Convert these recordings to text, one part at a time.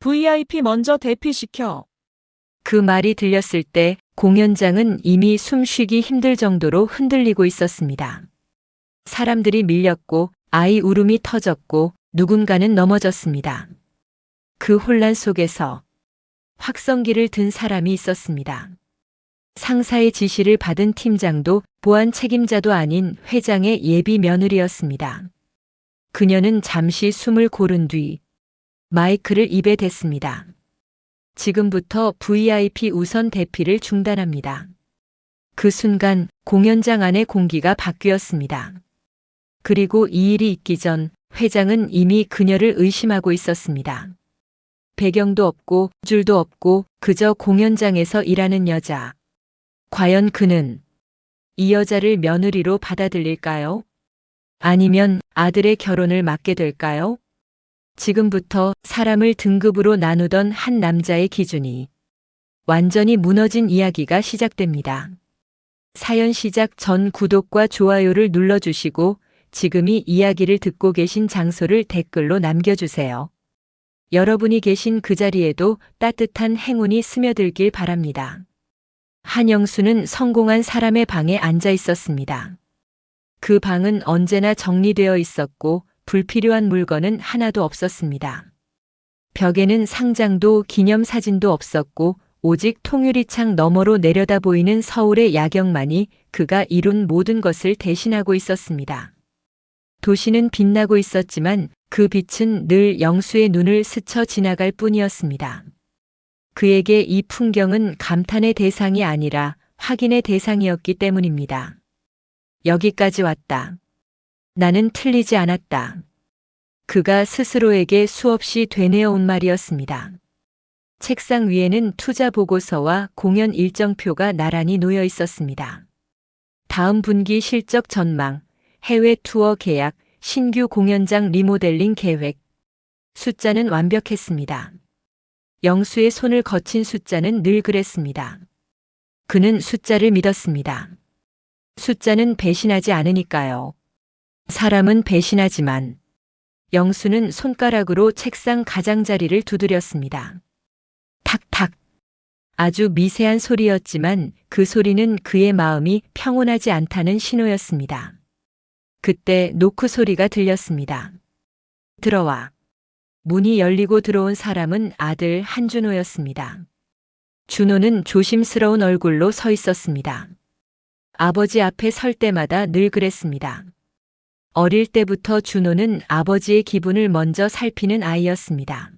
VIP 먼저 대피시켜. 그 말이 들렸을 때 공연장은 이미 숨쉬기 힘들 정도로 흔들리고 있었습니다. 사람들이 밀렸고 아이 울음이 터졌고 누군가는 넘어졌습니다. 그 혼란 속에서 확성기를 든 사람이 있었습니다. 상사의 지시를 받은 팀장도 보안 책임자도 아닌 회장의 예비 며느리였습니다. 그녀는 잠시 숨을 고른 뒤 마이크를 입에 댔습니다. 지금부터 VIP 우선 대피를 중단합니다. 그 순간 공연장 안의 공기가 바뀌었습니다. 그리고 이 일이 있기 전 회장은 이미 그녀를 의심하고 있었습니다. 배경도 없고 줄도 없고 그저 공연장에서 일하는 여자. 과연 그는 이 여자를 며느리로 받아들일까요? 아니면 아들의 결혼을 막게 될까요? 지금부터 사람을 등급으로 나누던 한 남자의 기준이 완전히 무너진 이야기가 시작됩니다. 사연 시작 전 구독과 좋아요를 눌러주시고 지금이 이야기를 듣고 계신 장소를 댓글로 남겨주세요. 여러분이 계신 그 자리에도 따뜻한 행운이 스며들길 바랍니다. 한영수는 성공한 사람의 방에 앉아 있었습니다. 그 방은 언제나 정리되어 있었고 불필요한 물건은 하나도 없었습니다. 벽에는 상장도 기념사진도 없었고 오직 통유리창 너머로 내려다 보이는 서울의 야경만이 그가 이룬 모든 것을 대신하고 있었습니다. 도시는 빛나고 있었지만 그 빛은 늘 영수의 눈을 스쳐 지나갈 뿐이었습니다. 그에게 이 풍경은 감탄의 대상이 아니라 확인의 대상이었기 때문입니다. 여기까지 왔다. 나는 틀리지 않았다. 그가 스스로에게 수없이 되뇌어온 말이었습니다. 책상 위에는 투자 보고서와 공연 일정표가 나란히 놓여 있었습니다. 다음 분기 실적 전망, 해외 투어 계약, 신규 공연장 리모델링 계획. 숫자는 완벽했습니다. 영수의 손을 거친 숫자는 늘 그랬습니다. 그는 숫자를 믿었습니다. 숫자는 배신하지 않으니까요. 사람은 배신하지만 영수는 손가락으로 책상 가장자리를 두드렸습니다. 탁탁. 아주 미세한 소리였지만 그 소리는 그의 마음이 평온하지 않다는 신호였습니다. 그때 노크 소리가 들렸습니다. 들어와. 문이 열리고 들어온 사람은 아들 한준호였습니다. 준호는 조심스러운 얼굴로 서 있었습니다. 아버지 앞에 설 때마다 늘 그랬습니다. 어릴 때부터 준호는 아버지의 기분을 먼저 살피는 아이였습니다.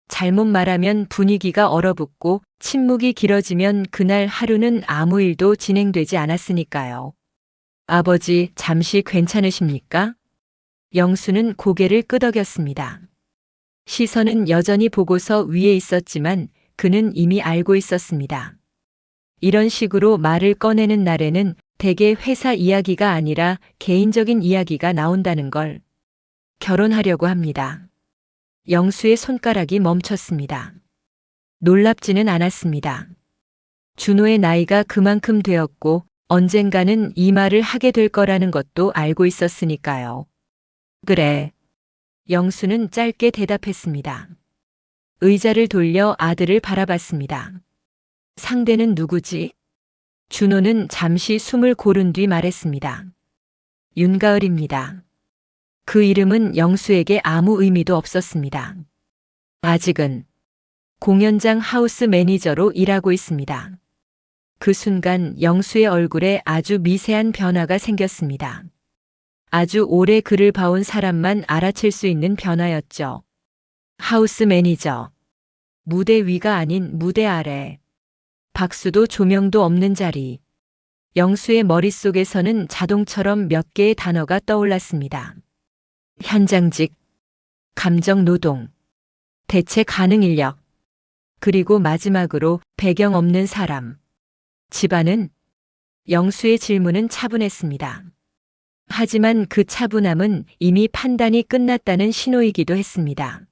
잘못 말하면 분위기가 얼어붙고 침묵이 길어지면 그날 하루는 아무 일도 진행되지 않았으니까요. 아버지, 잠시 괜찮으십니까? 영수는 고개를 끄덕였습니다. 시선은 여전히 보고서 위에 있었지만 그는 이미 알고 있었습니다. 이런 식으로 말을 꺼내는 날에는 대개 회사 이야기가 아니라 개인적인 이야기가 나온다는 걸. 결혼하려고 합니다. 영수의 손가락이 멈췄습니다. 놀랍지는 않았습니다. 준호의 나이가 그만큼 되었고 언젠가는 이 말을 하게 될 거라는 것도 알고 있었으니까요. 그래. 영수는 짧게 대답했습니다. 의자를 돌려 아들을 바라봤습니다. 상대는 누구지? 준호는 잠시 숨을 고른 뒤 말했습니다. 윤가을입니다. 그 이름은 영수에게 아무 의미도 없었습니다. 아직은 공연장 하우스 매니저로 일하고 있습니다. 그 순간 영수의 얼굴에 아주 미세한 변화가 생겼습니다. 아주 오래 그를 봐온 사람만 알아챌 수 있는 변화였죠. 하우스 매니저. 무대 위가 아닌 무대 아래. 박수도 조명도 없는 자리. 영수의 머릿속에서는 자동처럼 몇 개의 단어가 떠올랐습니다. 현장직, 감정노동, 대체 가능 인력, 그리고 마지막으로 배경 없는 사람. 집안은? 영수의 질문은 차분했습니다. 하지만 그 차분함은 이미 판단이 끝났다는 신호이기도 했습니다.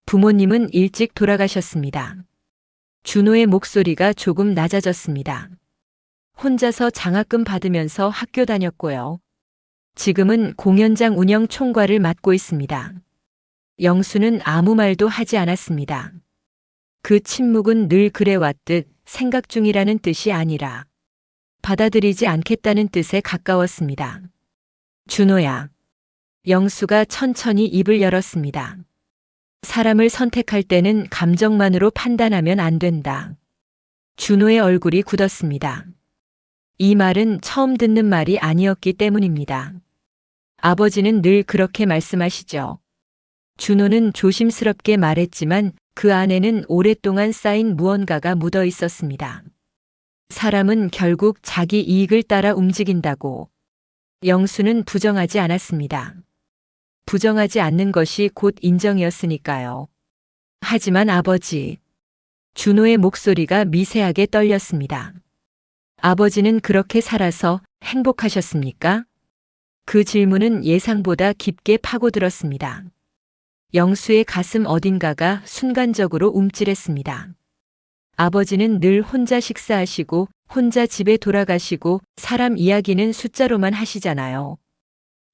부모님은 일찍 돌아가셨습니다. 준호의 목소리가 조금 낮아졌습니다. 혼자서 장학금 받으면서 학교 다녔고요. 지금은 공연장 운영 총괄을 맡고 있습니다. 영수는 아무 말도 하지 않았습니다. 그 침묵은 늘 그래왔듯 생각 중이라는 뜻이 아니라 받아들이지 않겠다는 뜻에 가까웠습니다. 준호야. 영수가 천천히 입을 열었습니다. 사람을 선택할 때는 감정만으로 판단하면 안 된다. 준호의 얼굴이 굳었습니다. 이 말은 처음 듣는 말이 아니었기 때문입니다. 아버지는 늘 그렇게 말씀하시죠. 준호는 조심스럽게 말했지만 그 안에는 오랫동안 쌓인 무언가가 묻어 있었습니다. 사람은 결국 자기 이익을 따라 움직인다고. 영수는 부정하지 않았습니다. 부정하지 않는 것이 곧 인정이었으니까요. 하지만 아버지. 준호의 목소리가 미세하게 떨렸습니다. 아버지는 그렇게 살아서 행복하셨습니까? 그 질문은 예상보다 깊게 파고들었습니다. 영수의 가슴 어딘가가 순간적으로 움찔했습니다. 아버지는 늘 혼자 식사하시고 혼자 집에 돌아가시고 사람 이야기는 숫자로만 하시잖아요.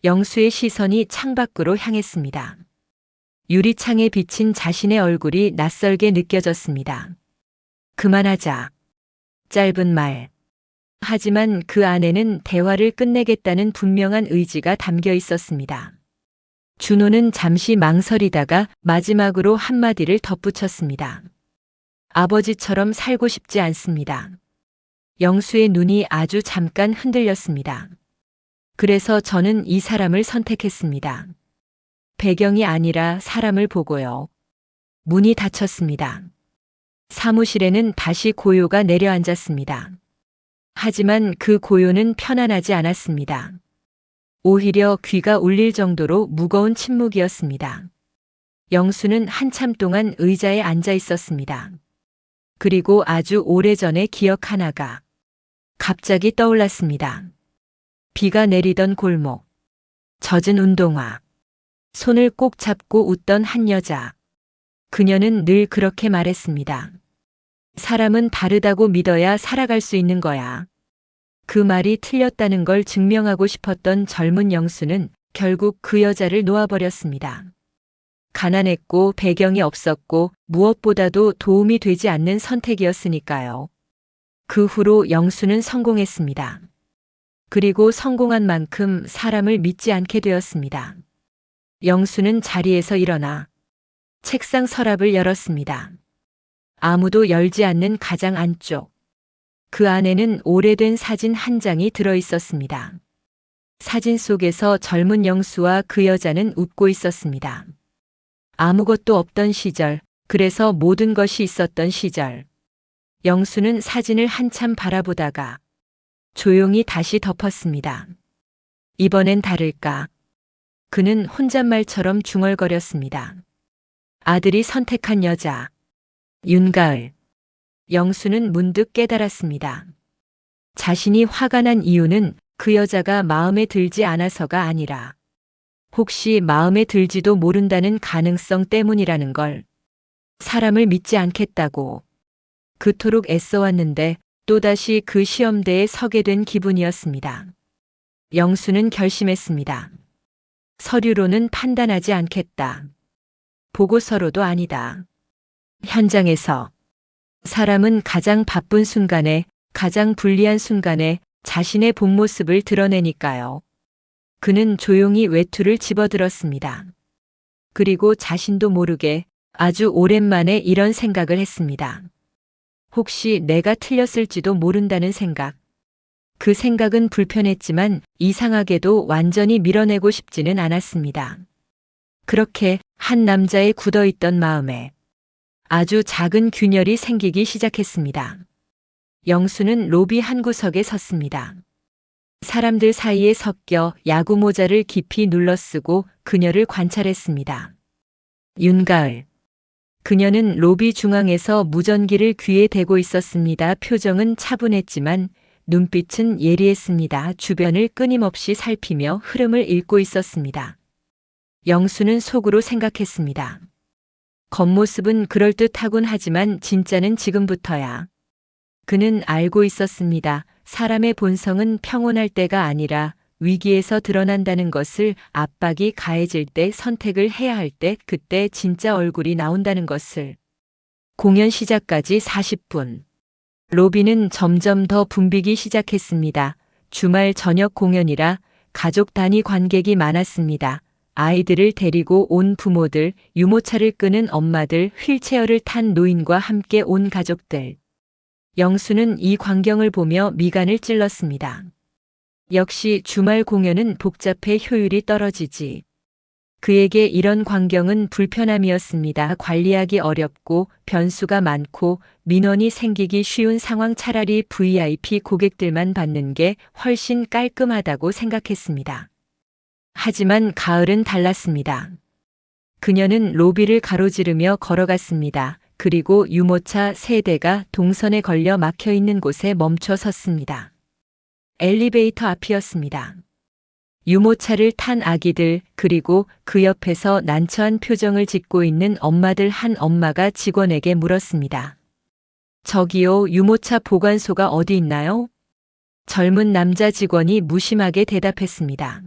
영수의 시선이 창밖으로 향했습니다. 유리창에 비친 자신의 얼굴이 낯설게 느껴졌습니다. 그만하자. 짧은 말. 하지만 그 안에는 대화를 끝내겠다는 분명한 의지가 담겨 있었습니다. 준호는 잠시 망설이다가 마지막으로 한마디를 덧붙였습니다. 아버지처럼 살고 싶지 않습니다. 영수의 눈이 아주 잠깐 흔들렸습니다. 그래서 저는 이 사람을 선택했습니다. 배경이 아니라 사람을 보고요. 문이 닫혔습니다. 사무실에는 다시 고요가 내려앉았습니다. 하지만 그 고요는 편안하지 않았습니다. 오히려 귀가 울릴 정도로 무거운 침묵이었습니다. 영수는 한참 동안 의자에 앉아 있었습니다. 그리고 아주 오래전의 기억 하나가 갑자기 떠올랐습니다. 비가 내리던 골목, 젖은 운동화, 손을 꼭 잡고 웃던 한 여자. 그녀는 늘 그렇게 말했습니다. 사람은 다르다고 믿어야 살아갈 수 있는 거야. 그 말이 틀렸다는 걸 증명하고 싶었던 젊은 영수는 결국 그 여자를 놓아버렸습니다. 가난했고 배경이 없었고 무엇보다도 도움이 되지 않는 선택이었으니까요. 그 후로 영수는 성공했습니다. 그리고 성공한 만큼 사람을 믿지 않게 되었습니다. 영수는 자리에서 일어나 책상 서랍을 열었습니다. 아무도 열지 않는 가장 안쪽. 그 안에는 오래된 사진 한 장이 들어 있었습니다. 사진 속에서 젊은 영수와 그 여자는 웃고 있었습니다. 아무것도 없던 시절, 그래서 모든 것이 있었던 시절. 영수는 사진을 한참 바라보다가 조용히 다시 덮었습니다. 이번엔 다를까? 그는 혼잣말처럼 중얼거렸습니다. 아들이 선택한 여자. 윤가을. 영수는 문득 깨달았습니다. 자신이 화가 난 이유는 그 여자가 마음에 들지 않아서가 아니라 혹시 마음에 들지도 모른다는 가능성 때문이라는 걸. 사람을 믿지 않겠다고. 그토록 애써왔는데 또다시 그 시험대에 서게 된 기분이었습니다. 영수는 결심했습니다. 서류로는 판단하지 않겠다. 보고서로도 아니다. 현장에서. 사람은 가장 바쁜 순간에, 가장 불리한 순간에 자신의 본 모습을 드러내니까요. 그는 조용히 외투를 집어들었습니다. 그리고 자신도 모르게 아주 오랜만에 이런 생각을 했습니다. 혹시 내가 틀렸을지도 모른다는 생각. 그 생각은 불편했지만 이상하게도 완전히 밀어내고 싶지는 않았습니다. 그렇게 한 남자의 굳어있던 마음에 아주 작은 균열이 생기기 시작했습니다. 영수는 로비 한 구석에 섰습니다. 사람들 사이에 섞여 야구 모자를 깊이 눌러쓰고 그녀를 관찰했습니다. 윤가을. 그녀는 로비 중앙에서 무전기를 귀에 대고 있었습니다. 표정은 차분했지만 눈빛은 예리했습니다. 주변을 끊임없이 살피며 흐름을 읽고 있었습니다. 영수는 속으로 생각했습니다. 겉모습은 그럴듯하곤 하지만 진짜는 지금부터야. 그는 알고 있었습니다. 사람의 본성은 평온할 때가 아니라 위기에서 드러난다는 것을 압박이 가해질 때 선택을 해야 할 때 그때 진짜 얼굴이 나온다는 것을. 공연 시작까지 40분. 로비는 점점 더 붐비기 시작했습니다. 주말 저녁 공연이라 가족 단위 관객이 많았습니다. 아이들을 데리고 온 부모들, 유모차를 끄는 엄마들, 휠체어를 탄 노인과 함께 온 가족들. 영수는 이 광경을 보며 미간을 찔렀습니다. 역시 주말 공연은 복잡해 효율이 떨어지지. 그에게 이런 광경은 불편함이었습니다. 관리하기 어렵고 변수가 많고 민원이 생기기 쉬운 상황, 차라리 VIP 고객들만 받는 게 훨씬 깔끔하다고 생각했습니다. 하지만 가을은 달랐습니다. 그녀는 로비를 가로지르며 걸어갔습니다. 그리고 유모차 3대가 동선에 걸려 막혀 있는 곳에 멈춰 섰습니다. 엘리베이터 앞이었습니다. 유모차를 탄 아기들, 그리고 그 옆에서 난처한 표정을 짓고 있는 엄마들. 한 엄마가 직원에게 물었습니다. 저기요, 유모차 보관소가 어디 있나요? 젊은 남자 직원이 무심하게 대답했습니다.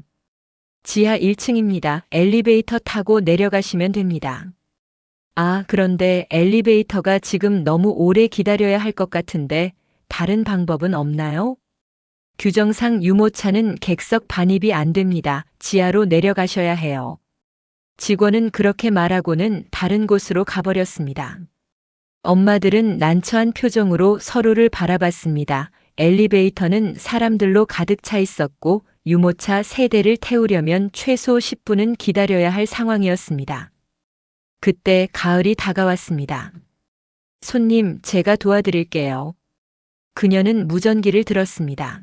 지하 1층입니다. 엘리베이터 타고 내려가시면 됩니다. 아, 그런데 엘리베이터가 지금 너무 오래 기다려야 할 것 같은데 다른 방법은 없나요? 규정상 유모차는 객석 반입이 안 됩니다. 지하로 내려가셔야 해요. 직원은 그렇게 말하고는 다른 곳으로 가버렸습니다. 엄마들은 난처한 표정으로 서로를 바라봤습니다. 엘리베이터는 사람들로 가득 차 있었고 유모차 3대를 태우려면 최소 10분은 기다려야 할 상황이었습니다. 그때 가을이 다가왔습니다. 손님, 제가 도와드릴게요. 그녀는 무전기를 들었습니다.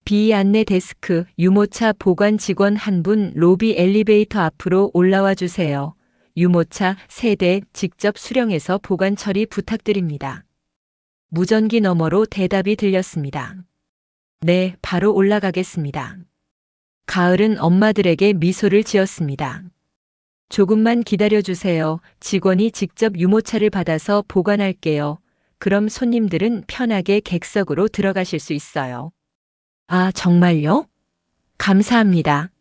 비안내 데스크, 유모차 보관 직원 한 분, 로비 엘리베이터 앞으로 올라와 주세요. 유모차 3대 직접 수령해서 보관 처리 부탁드립니다. 무전기 너머로 대답이 들렸습니다. 네, 바로 올라가겠습니다. 가을은 엄마들에게 미소를 지었습니다. 조금만 기다려주세요. 직원이 직접 유모차를 받아서 보관할게요. 그럼 손님들은 편하게 객석으로 들어가실 수 있어요. 아, 정말요? 감사합니다.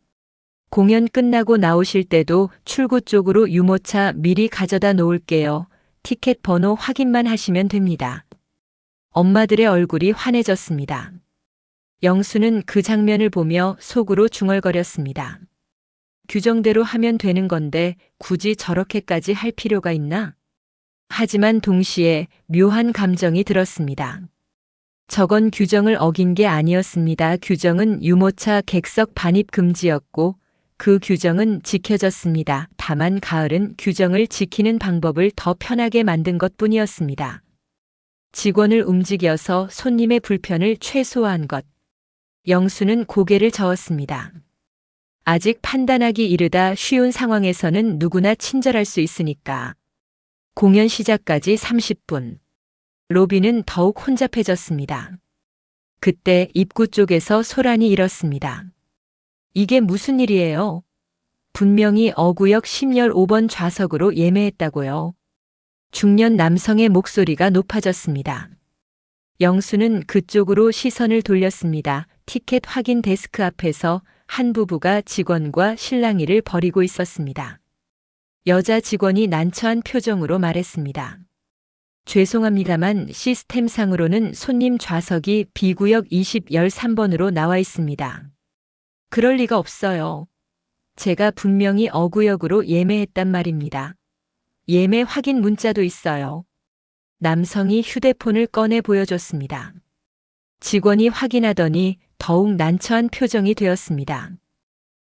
공연 끝나고 나오실 때도 출구 쪽으로 유모차 미리 가져다 놓을게요. 티켓 번호 확인만 하시면 됩니다. 엄마들의 얼굴이 환해졌습니다. 영수는 그 장면을 보며 속으로 중얼거렸습니다. 규정대로 하면 되는 건데 굳이 저렇게까지 할 필요가 있나? 하지만 동시에 묘한 감정이 들었습니다. 저건 규정을 어긴 게 아니었습니다. 규정은 유모차 객석 반입 금지였고 그 규정은 지켜졌습니다. 다만 가을은 규정을 지키는 방법을 더 편하게 만든 것뿐이었습니다. 직원을 움직여서 손님의 불편을 최소화한 것. 영수는 고개를 저었습니다. 아직 판단하기 이르다. 쉬운 상황에서는 누구나 친절할 수 있으니까. 공연 시작까지 30분. 로비는 더욱 혼잡해졌습니다. 그때 입구 쪽에서 소란이 일었습니다. 이게 무슨 일이에요? 분명히 어구역 10열 5번 좌석으로 예매했다고요. 중년 남성의 목소리가 높아졌습니다. 영수는 그쪽으로 시선을 돌렸습니다. 티켓 확인 데스크 앞에서 한 부부가 직원과 실랑이를 벌이고 있었습니다. 여자 직원이 난처한 표정으로 말했습니다. 죄송합니다만 시스템상으로는 손님 좌석이 B구역 20열 3번으로 나와 있습니다. 그럴 리가 없어요. 제가 분명히 어구역으로 예매했단 말입니다. 예매 확인 문자도 있어요. 남성이 휴대폰을 꺼내 보여줬습니다. 직원이 확인하더니 더욱 난처한 표정이 되었습니다.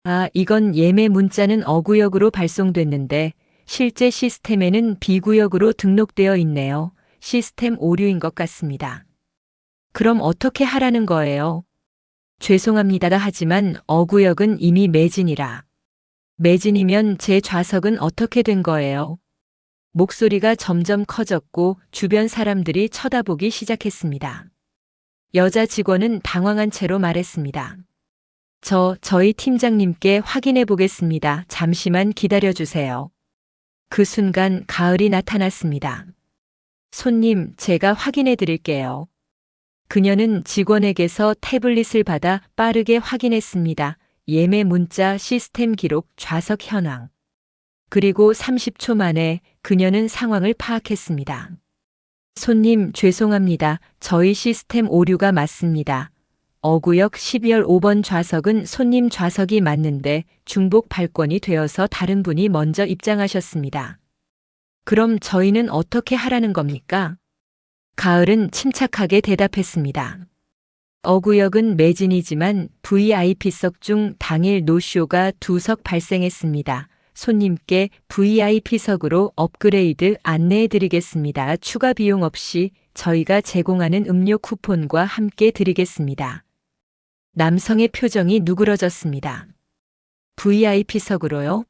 아, 이건 예매 문자는 어구역으로 발송됐는데 실제 시스템에는 B구역으로 등록되어 있네요. 시스템 오류인 것 같습니다. 그럼 어떻게 하라는 거예요? 죄송합니다. 하지만 어구역은 이미 매진이라. 매진이면 제 좌석은 어떻게 된 거예요? 목소리가 점점 커졌고 주변 사람들이 쳐다보기 시작했습니다. 여자 직원은 당황한 채로 말했습니다. 저희 팀장님께 확인해 보겠습니다. 잠시만 기다려 주세요. 그 순간 가을이 나타났습니다. 손님, 제가 확인해 드릴게요. 그녀는 직원에게서 태블릿을 받아 빠르게 확인했습니다. 예매 문자, 시스템 기록, 좌석 현황. 그리고 30초 만에 그녀는 상황을 파악했습니다. 손님, 죄송합니다. 저희 시스템 오류가 맞습니다. 어구역 12열 5번 좌석은 손님 좌석이 맞는데 중복 발권이 되어서 다른 분이 먼저 입장하셨습니다. 그럼 저희는 어떻게 하라는 겁니까? 가을은 침착하게 대답했습니다. 어구역은 매진이지만 VIP석 중 당일 노쇼가 2석 발생했습니다. 손님께 VIP석으로 업그레이드 안내해 드리겠습니다. 추가 비용 없이 저희가 제공하는 음료 쿠폰과 함께 드리겠습니다. 남성의 표정이 누그러졌습니다. VIP석으로요?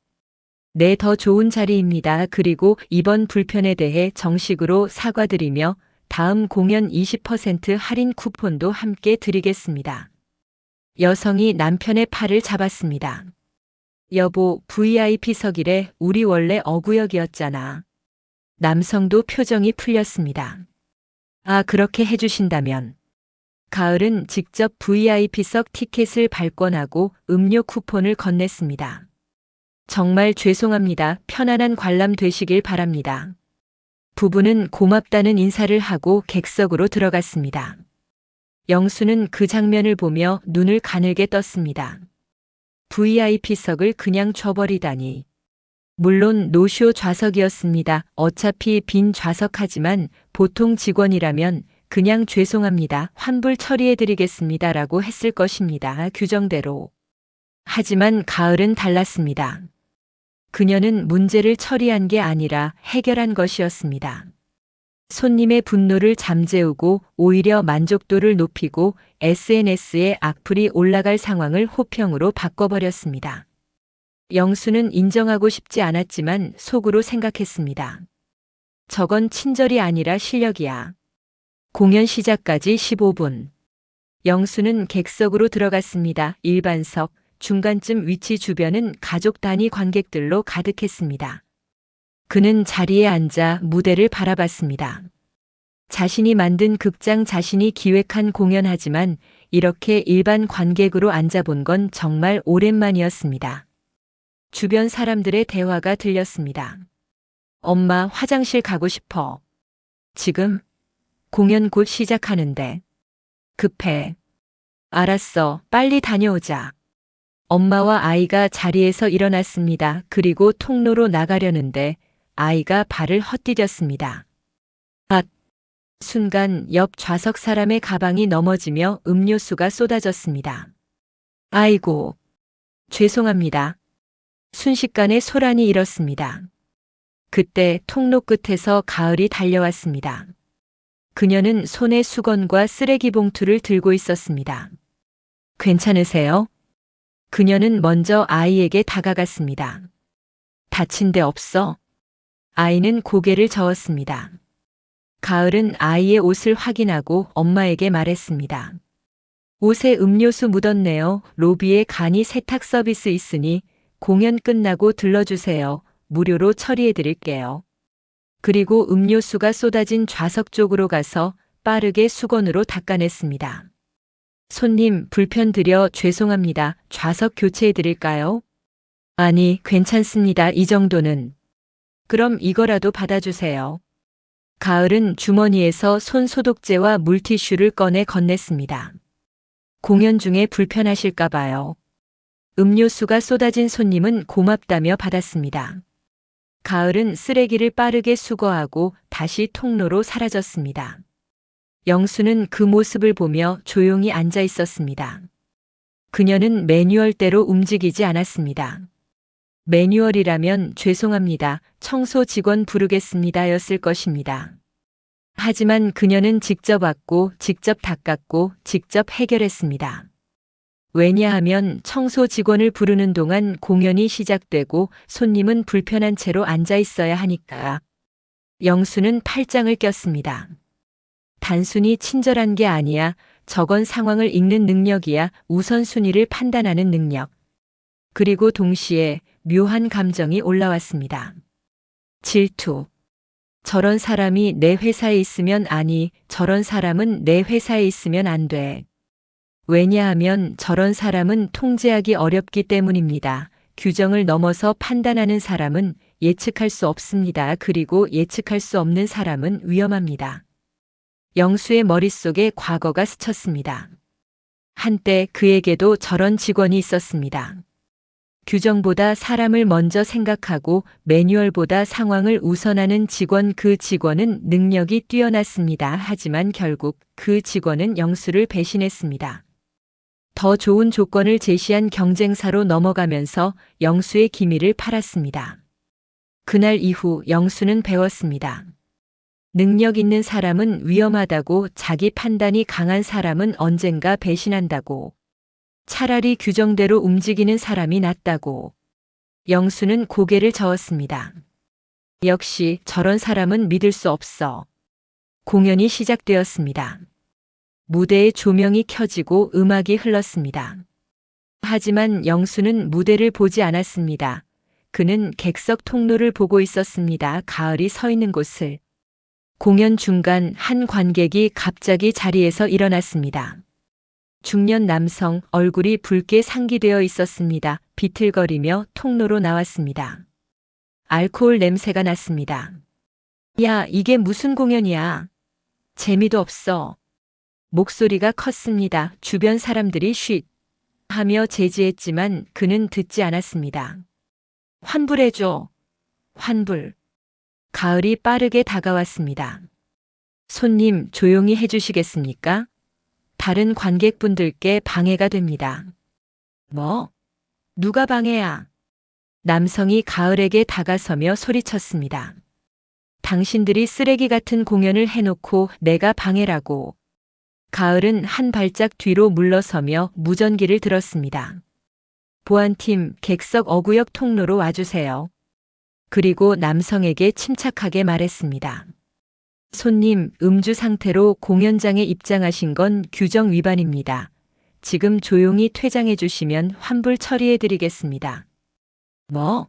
네, 더 좋은 자리입니다. 그리고 이번 불편에 대해 정식으로 사과드리며 다음 공연 20% 할인 쿠폰도 함께 드리겠습니다. 여성이 남편의 팔을 잡았습니다. 여보, VIP석이래. 우리 원래 어구역이었잖아. 남성도 표정이 풀렸습니다. 아, 그렇게 해주신다면. 가을은 직접 VIP석 티켓을 발권하고 음료 쿠폰을 건넸습니다. 정말 죄송합니다. 편안한 관람 되시길 바랍니다. 부부는 고맙다는 인사를 하고 객석으로 들어갔습니다. 영수는 그 장면을 보며 눈을 가늘게 떴습니다. VIP석을 그냥 줘버리다니. 물론 노쇼 좌석이었습니다. 어차피 빈 좌석하지만 보통 직원이라면 그냥 죄송합니다. 환불 처리해드리겠습니다. 라고 했을 것입니다. 규정대로. 하지만 가을은 달랐습니다. 그녀는 문제를 처리한 게 아니라 해결한 것이었습니다. 손님의 분노를 잠재우고 오히려 만족도를 높이고 SNS에 악플이 올라갈 상황을 호평으로 바꿔버렸습니다. 영수는 인정하고 싶지 않았지만 속으로 생각했습니다. 저건 친절이 아니라 실력이야. 공연 시작까지 15분. 영수는 객석으로 들어갔습니다. 일반석, 중간쯤 위치 주변은 가족 단위 관객들로 가득했습니다. 그는 자리에 앉아 무대를 바라봤습니다. 자신이 만든 극장, 자신이 기획한 공연하지만 이렇게 일반 관객으로 앉아본 건 정말 오랜만이었습니다. 주변 사람들의 대화가 들렸습니다. 엄마, 화장실 가고 싶어. 지금? 공연 곧 시작하는데. 급해. 알았어, 빨리 다녀오자. 엄마와 아이가 자리에서 일어났습니다. 그리고 통로로 나가려는데 아이가 발을 헛디뎠습니다. 아! 순간 옆 좌석 사람의 가방이 넘어지며 음료수가 쏟아졌습니다. 아이고! 죄송합니다. 순식간에 소란이 일었습니다. 그때 통로 끝에서 가을이 달려왔습니다. 그녀는 손에 수건과 쓰레기 봉투를 들고 있었습니다. 괜찮으세요? 그녀는 먼저 아이에게 다가갔습니다. 다친 데 없어? 아이는 고개를 저었습니다. 가을은 아이의 옷을 확인하고 엄마에게 말했습니다. 옷에 음료수 묻었네요. 로비에 간이 세탁 서비스 있으니 공연 끝나고 들러주세요. 무료로 처리해 드릴게요. 그리고 음료수가 쏟아진 좌석 쪽으로 가서 빠르게 수건으로 닦아냈습니다. 손님, 불편 드려 죄송합니다. 좌석 교체해 드릴까요? 아니, 괜찮습니다. 이 정도는. 그럼 이거라도 받아주세요. 가을은 주머니에서 손 소독제와 물티슈를 꺼내 건넸습니다. 공연 중에 불편하실까 봐요. 음료수가 쏟아진 손님은 고맙다며 받았습니다. 가을은 쓰레기를 빠르게 수거하고 다시 통로로 사라졌습니다. 영수는 그 모습을 보며 조용히 앉아 있었습니다. 그녀는 매뉴얼대로 움직이지 않았습니다. 매뉴얼이라면 죄송합니다. 청소 직원 부르겠습니다. 였을 것입니다. 하지만 그녀는 직접 왔고, 직접 닦았고, 직접 해결했습니다. 왜냐하면 청소 직원을 부르는 동안 공연이 시작되고 손님은 불편한 채로 앉아 있어야 하니까. 영수는 팔짱을 꼈습니다. 단순히 친절한 게 아니야. 저건 상황을 읽는 능력이야. 우선순위를 판단하는 능력. 그리고 동시에 묘한 감정이 올라왔습니다. 질투. 저런 사람이 내 회사에 있으면 아니, 저런 사람은 내 회사에 있으면 안 돼. 왜냐하면 저런 사람은 통제하기 어렵기 때문입니다. 규정을 넘어서 판단하는 사람은 예측할 수 없습니다. 그리고 예측할 수 없는 사람은 위험합니다. 영수의 머릿속에 과거가 스쳤습니다. 한때 그에게도 저런 직원이 있었습니다. 규정보다 사람을 먼저 생각하고 매뉴얼보다 상황을 우선하는 직원. 그 직원은 능력이 뛰어났습니다. 하지만 결국 그 직원은 영수를 배신했습니다. 더 좋은 조건을 제시한 경쟁사로 넘어가면서 영수의 기밀을 팔았습니다. 그날 이후 영수는 배웠습니다. 능력 있는 사람은 위험하다고, 자기 판단이 강한 사람은 언젠가 배신한다고, 차라리 규정대로 움직이는 사람이 낫다고. 영수는 고개를 저었습니다. 역시 저런 사람은 믿을 수 없어. 공연이 시작되었습니다. 무대에 조명이 켜지고 음악이 흘렀습니다. 하지만 영수는 무대를 보지 않았습니다. 그는 객석 통로를 보고 있었습니다. 가을이 서 있는 곳을. 공연 중간 한 관객이 갑자기 자리에서 일어났습니다. 중년 남성, 얼굴이 붉게 상기되어 있었습니다. 비틀거리며 통로로 나왔습니다. 알코올 냄새가 났습니다. 야, 이게 무슨 공연이야? 재미도 없어. 목소리가 컸습니다. 주변 사람들이 쉿 하며 제지했지만 그는 듣지 않았습니다. 환불해줘. 환불. 가을이 빠르게 다가왔습니다. 손님, 조용히 해주시겠습니까? 다른 관객분들께 방해가 됩니다. 뭐? 누가 방해야? 남성이 가을에게 다가서며 소리쳤습니다. 당신들이 쓰레기 같은 공연을 해놓고 내가 방해라고. 가을은 한 발짝 뒤로 물러서며 무전기를 들었습니다. 보안팀, 객석 어구역 통로로 와주세요. 그리고 남성에게 침착하게 말했습니다. 손님, 음주 상태로 공연장에 입장하신 건 규정 위반입니다. 지금 조용히 퇴장해 주시면 환불 처리해 드리겠습니다. 뭐?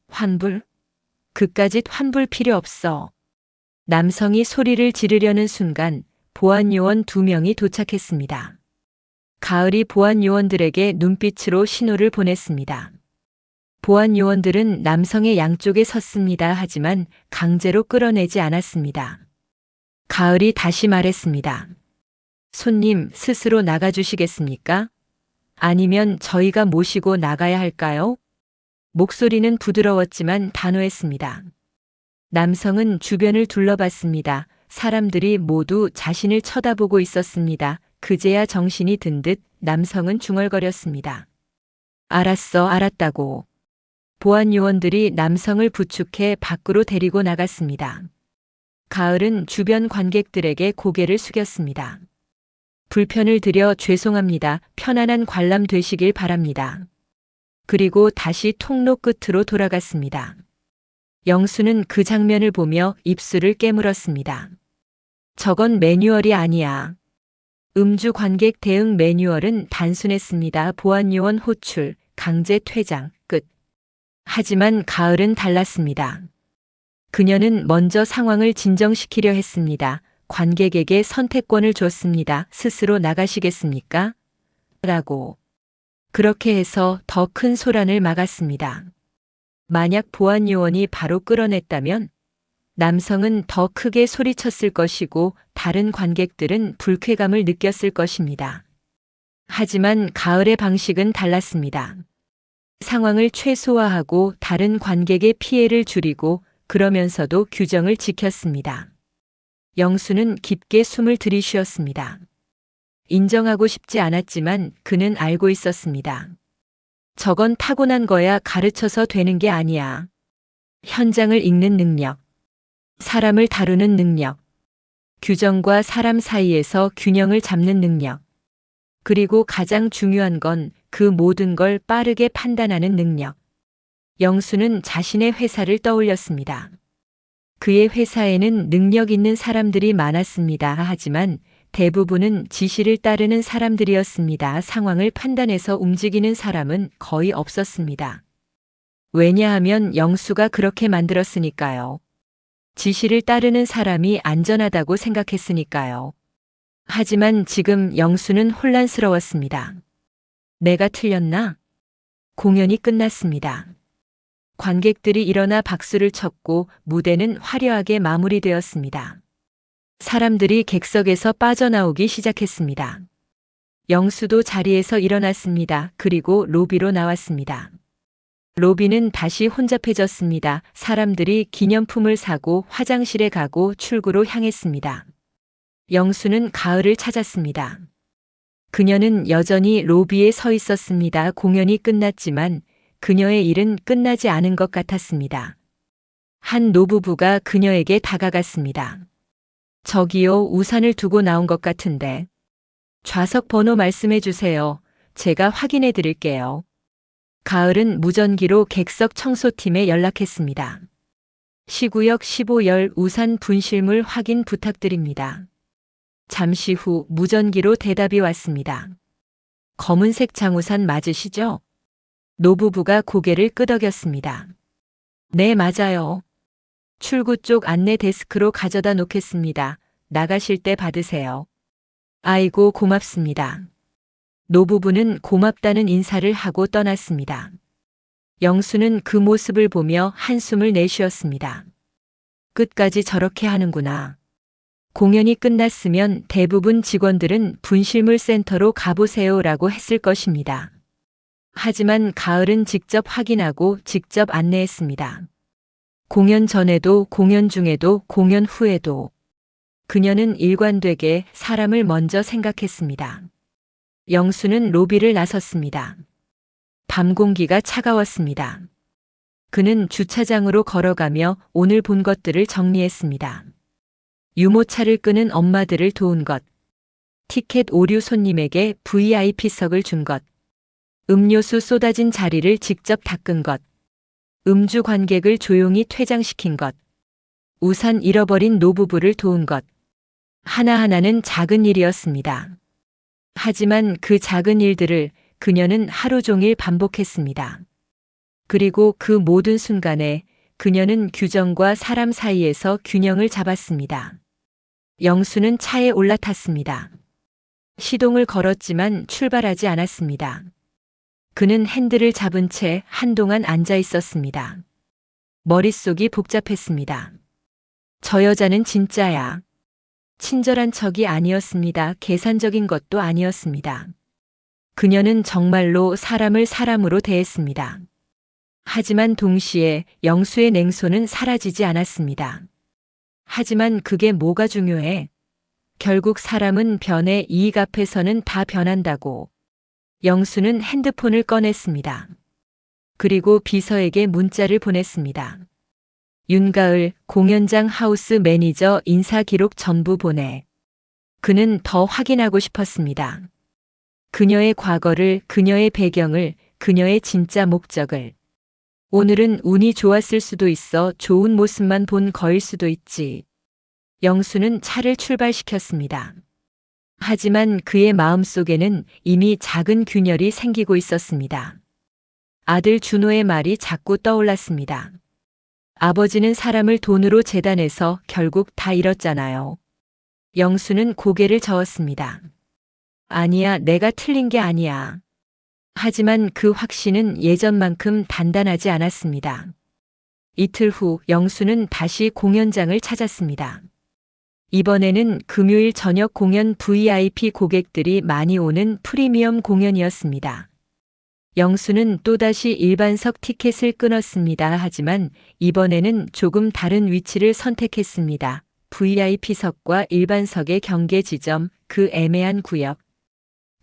환불? 그까짓 환불 필요 없어. 남성이 소리를 지르려는 순간 보안요원 2명이 도착했습니다. 가을이 보안요원들에게 눈빛으로 신호를 보냈습니다. 보안요원들은 남성의 양쪽에 섰습니다. 하지만 강제로 끌어내지 않았습니다. 가을이 다시 말했습니다. 손님, 스스로 나가주시겠습니까? 아니면 저희가 모시고 나가야 할까요? 목소리는 부드러웠지만 단호했습니다. 남성은 주변을 둘러봤습니다. 사람들이 모두 자신을 쳐다보고 있었습니다. 그제야 정신이 든 듯 남성은 중얼거렸습니다. 알았어, 알았다고. 보안요원들이 남성을 부축해 밖으로 데리고 나갔습니다. 가을은 주변 관객들에게 고개를 숙였습니다. 불편을 드려 죄송합니다. 편안한 관람 되시길 바랍니다. 그리고 다시 통로 끝으로 돌아갔습니다. 영수는 그 장면을 보며 입술을 깨물었습니다. 저건 매뉴얼이 아니야. 음주 관객 대응 매뉴얼은 단순했습니다. 보안요원 호출, 강제 퇴장, 끝. 하지만 가을은 달랐습니다. 그녀는 먼저 상황을 진정시키려 했습니다. 관객에게 선택권을 줬습니다. 스스로 나가시겠습니까? 라고. 그렇게 해서 더 큰 소란을 막았습니다. 만약 보안요원이 바로 끌어냈다면 남성은 더 크게 소리쳤을 것이고 다른 관객들은 불쾌감을 느꼈을 것입니다. 하지만 가을의 방식은 달랐습니다. 상황을 최소화하고 다른 관객의 피해를 줄이고 그러면서도 규정을 지켰습니다. 영수는 깊게 숨을 들이쉬었습니다. 인정하고 싶지 않았지만 그는 알고 있었습니다. 저건 타고난 거야. 가르쳐서 되는 게 아니야. 현장을 읽는 능력, 사람을 다루는 능력, 규정과 사람 사이에서 균형을 잡는 능력, 그리고 가장 중요한 건 그 모든 걸 빠르게 판단하는 능력. 영수는 자신의 회사를 떠올렸습니다. 그의 회사에는 능력 있는 사람들이 많았습니다. 하지만 대부분은 지시를 따르는 사람들이었습니다. 상황을 판단해서 움직이는 사람은 거의 없었습니다. 왜냐하면 영수가 그렇게 만들었으니까요. 지시를 따르는 사람이 안전하다고 생각했으니까요. 하지만 지금 영수는 혼란스러웠습니다. 내가 틀렸나? 공연이 끝났습니다. 관객들이 일어나 박수를 쳤고 무대는 화려하게 마무리되었습니다. 사람들이 객석에서 빠져나오기 시작했습니다. 영수도 자리에서 일어났습니다. 그리고 로비로 나왔습니다. 로비는 다시 혼잡해졌습니다. 사람들이 기념품을 사고 화장실에 가고 출구로 향했습니다. 영수는 가을을 찾았습니다. 그녀는 여전히 로비에 서 있었습니다. 공연이 끝났지만 그녀의 일은 끝나지 않은 것 같았습니다. 한 노부부가 그녀에게 다가갔습니다. 저기요, 우산을 두고 나온 것 같은데. 좌석 번호 말씀해 주세요. 제가 확인해 드릴게요. 가을은 무전기로 객석 청소팀에 연락했습니다. 시구역 15열 우산 분실물 확인 부탁드립니다. 잠시 후 무전기로 대답이 왔습니다. 검은색 장우산 맞으시죠? 노부부가 고개를 끄덕였습니다. 네, 맞아요. 출구 쪽 안내 데스크로 가져다 놓겠습니다. 나가실 때 받으세요. 아이고, 고맙습니다. 노부부는 고맙다는 인사를 하고 떠났습니다. 영수는 그 모습을 보며 한숨을 내쉬었습니다. 끝까지 저렇게 하는구나. 공연이 끝났으면 대부분 직원들은 분실물 센터로 가보세요라고 했을 것입니다. 하지만 가을은 직접 확인하고 직접 안내했습니다. 공연 전에도 공연 중에도 공연 후에도 그녀는 일관되게 사람을 먼저 생각했습니다. 영수는 로비를 나섰습니다. 밤 공기가 차가웠습니다. 그는 주차장으로 걸어가며 오늘 본 것들을 정리했습니다. 유모차를 끄는 엄마들을 도운 것, 티켓 오류 손님에게 VIP석을 준 것, 음료수 쏟아진 자리를 직접 닦은 것, 음주 관객을 조용히 퇴장시킨 것, 우산 잃어버린 노부부를 도운 것, 하나하나는 작은 일이었습니다. 하지만 그 작은 일들을 그녀는 하루 종일 반복했습니다. 그리고 그 모든 순간에 그녀는 규정과 사람 사이에서 균형을 잡았습니다. 영수는 차에 올라탔습니다. 시동을 걸었지만 출발하지 않았습니다. 그는 핸들을 잡은 채 한동안 앉아 있었습니다. 머릿속이 복잡했습니다. 저 여자는 진짜야. 친절한 척이 아니었습니다. 계산적인 것도 아니었습니다. 그녀는 정말로 사람을 사람으로 대했습니다. 하지만 동시에 영수의 냉소는 사라지지 않았습니다. 하지만 그게 뭐가 중요해? 결국 사람은 변해 이익 앞에서는 다 변한다고. 영수는 핸드폰을 꺼냈습니다. 그리고 비서에게 문자를 보냈습니다. 윤가을 공연장 하우스 매니저 인사 기록 전부 보내. 그는 더 확인하고 싶었습니다. 그녀의 과거를, 그녀의 배경을, 그녀의 진짜 목적을. 오늘은 운이 좋았을 수도 있어 좋은 모습만 본 거일 수도 있지. 영수는 차를 출발시켰습니다. 하지만 그의 마음속에는 이미 작은 균열이 생기고 있었습니다. 아들 준호의 말이 자꾸 떠올랐습니다. 아버지는 사람을 돈으로 재단해서 결국 다 잃었잖아요. 영수는 고개를 저었습니다. 아니야, 내가 틀린 게 아니야. 하지만 그 확신은 예전만큼 단단하지 않았습니다. 이틀 후 영수는 다시 공연장을 찾았습니다. 이번에는 금요일 저녁 공연 VIP 고객들이 많이 오는 프리미엄 공연이었습니다. 영수는 또다시 일반석 티켓을 끊었습니다. 하지만 이번에는 조금 다른 위치를 선택했습니다. VIP석과 일반석의 경계 지점, 그 애매한 구역.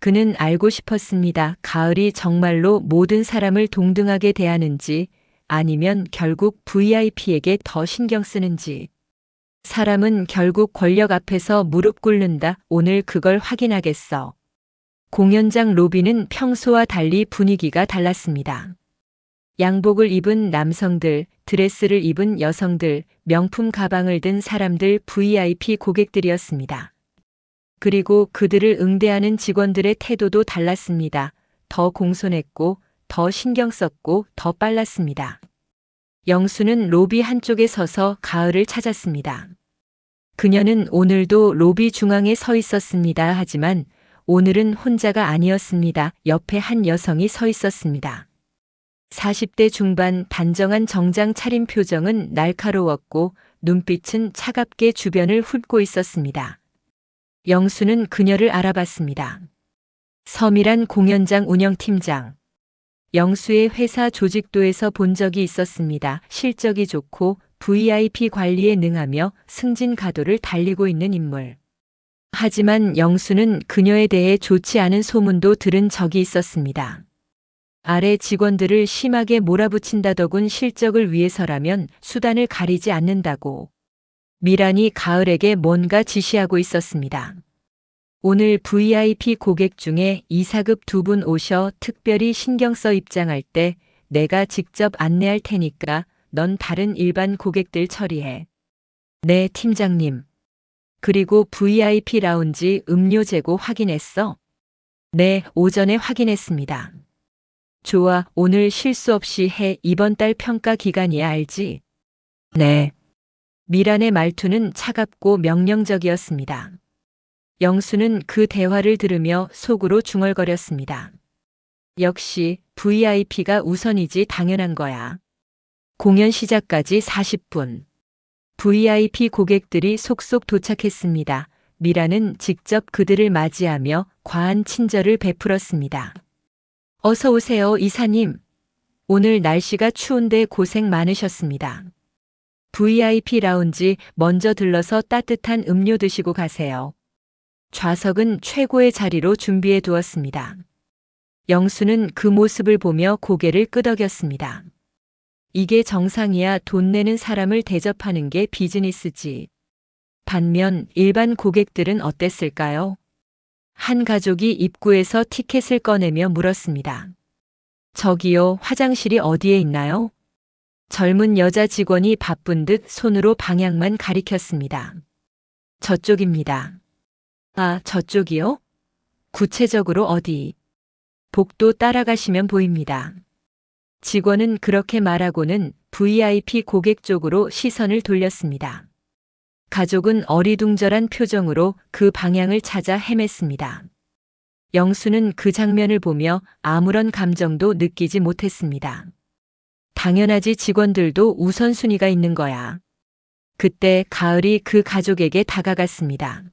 그는 알고 싶었습니다. 가을이 정말로 모든 사람을 동등하게 대하는지 아니면 결국 VIP에게 더 신경 쓰는지. 사람은 결국 권력 앞에서 무릎 꿇는다. 오늘 그걸 확인하겠어. 공연장 로비는 평소와 달리 분위기가 달랐습니다. 양복을 입은 남성들, 드레스를 입은 여성들, 명품 가방을 든 사람들 VIP 고객들이었습니다. 그리고 그들을 응대하는 직원들의 태도도 달랐습니다. 더 공손했고, 더 신경 썼고, 더 빨랐습니다. 영수는 로비 한쪽에 서서 가을을 찾았습니다. 그녀는 오늘도 로비 중앙에 서 있었습니다. 하지만 오늘은 혼자가 아니었습니다. 옆에 한 여성이 서 있었습니다. 40대 중반 단정한 정장 차림 표정은 날카로웠고 눈빛은 차갑게 주변을 훑고 있었습니다. 영수는 그녀를 알아봤습니다. 서미란 공연장 운영팀장. 영수의 회사 조직도에서 본 적이 있었습니다. 실적이 좋고 VIP 관리에 능하며 승진 가도를 달리고 있는 인물. 하지만 영수는 그녀에 대해 좋지 않은 소문도 들은 적이 있었습니다. 아래 직원들을 심하게 몰아붙인다더군 실적을 위해서라면 수단을 가리지 않는다고. 미란이 가을에게 뭔가 지시하고 있었습니다. 오늘 VIP 고객 중에 2사급 2분 오셔 특별히 신경 써 입장할 때 내가 직접 안내할 테니까 넌 다른 일반 고객들 처리해. 네, 팀장님. 그리고 VIP 라운지 음료 재고 확인했어? 네, 오전에 확인했습니다. 좋아, 오늘 실수 없이 해. 이번 달 평가 기간이야, 알지? 네. 미란의 말투는 차갑고 명령적이었습니다. 영수는 그 대화를 들으며 속으로 중얼거렸습니다. 역시 VIP가 우선이지 당연한 거야. 공연 시작까지 40분. VIP 고객들이 속속 도착했습니다. 미라는 직접 그들을 맞이하며 과한 친절을 베풀었습니다. 어서 오세요, 이사님. 오늘 날씨가 추운데 고생 많으셨습니다. VIP 라운지 먼저 들러서 따뜻한 음료 드시고 가세요. 좌석은 최고의 자리로 준비해 두었습니다. 영수는 그 모습을 보며 고개를 끄덕였습니다. 이게 정상이야. 돈 내는 사람을 대접하는 게 비즈니스지. 반면 일반 고객들은 어땠을까요? 한 가족이 입구에서 티켓을 꺼내며 물었습니다. 저기요, 화장실이 어디에 있나요? 젊은 여자 직원이 바쁜 듯 손으로 방향만 가리켰습니다. 저쪽입니다. 아, 저쪽이요? 구체적으로 어디? 복도 따라가시면 보입니다. 직원은 그렇게 말하고는 VIP 고객 쪽으로 시선을 돌렸습니다. 가족은 어리둥절한 표정으로 그 방향을 찾아 헤맸습니다. 영수는 그 장면을 보며 아무런 감정도 느끼지 못했습니다. 당연하지, 직원들도 우선순위가 있는 거야. 그때 가을이 그 가족에게 다가갔습니다.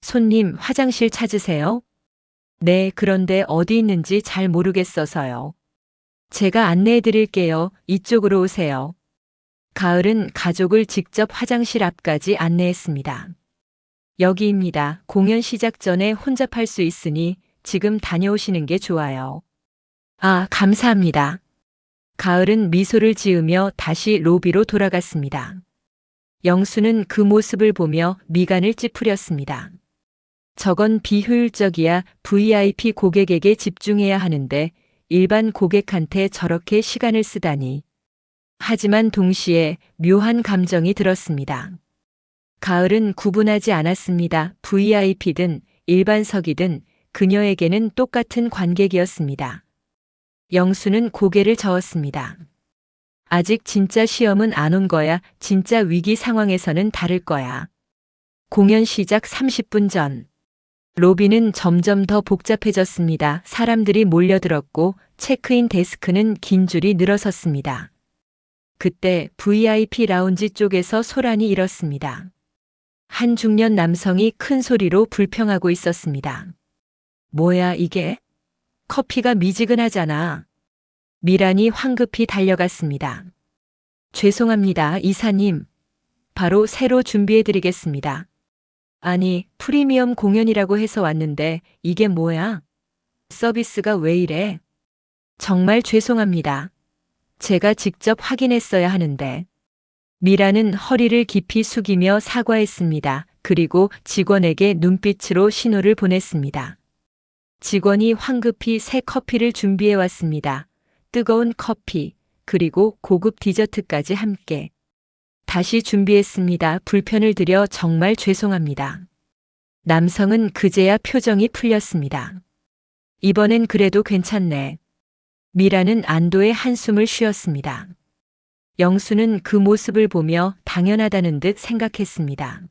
손님, 화장실 찾으세요? 네, 그런데 어디 있는지 잘 모르겠어서요. 제가 안내해 드릴게요. 이쪽으로 오세요. 가을은 가족을 직접 화장실 앞까지 안내했습니다. 여기입니다. 공연 시작 전에 혼잡할 수 있으니 지금 다녀오시는 게 좋아요. 아, 감사합니다. 가을은 미소를 지으며 다시 로비로 돌아갔습니다. 영수는 그 모습을 보며 미간을 찌푸렸습니다. 저건 비효율적이야. VIP 고객에게 집중해야 하는데 일반 고객한테 저렇게 시간을 쓰다니. 하지만 동시에 묘한 감정이 들었습니다. 가을은 구분하지 않았습니다. VIP든 일반석이든 그녀에게는 똑같은 관객이었습니다. 영수는 고개를 저었습니다. 아직 진짜 시험은 안 온 거야. 진짜 위기 상황에서는 다를 거야. 공연 시작 30분 전. 로비는 점점 더 복잡해졌습니다. 사람들이 몰려들었고 체크인 데스크는 긴 줄이 늘어섰습니다. 그때 VIP 라운지 쪽에서 소란이 일었습니다. 한 중년 남성이 큰 소리로 불평하고 있었습니다. 뭐야 이게? 커피가 미지근하잖아. 미란이 황급히 달려갔습니다. 죄송합니다, 이사님. 바로 새로 준비해드리겠습니다. 아니, 프리미엄 공연이라고 해서 왔는데 이게 뭐야? 서비스가 왜 이래? 정말 죄송합니다. 제가 직접 확인했어야 하는데. 미라는 허리를 깊이 숙이며 사과했습니다. 그리고 직원에게 눈빛으로 신호를 보냈습니다. 직원이 황급히 새 커피를 준비해 왔습니다. 뜨거운 커피, 그리고 고급 디저트까지 함께. 다시 준비했습니다. 불편을 드려 정말 죄송합니다. 남성은 그제야 표정이 풀렸습니다. 이번엔 그래도 괜찮네. 미라는 안도의 한숨을 쉬었습니다. 영수는 그 모습을 보며 당연하다는 듯 생각했습니다.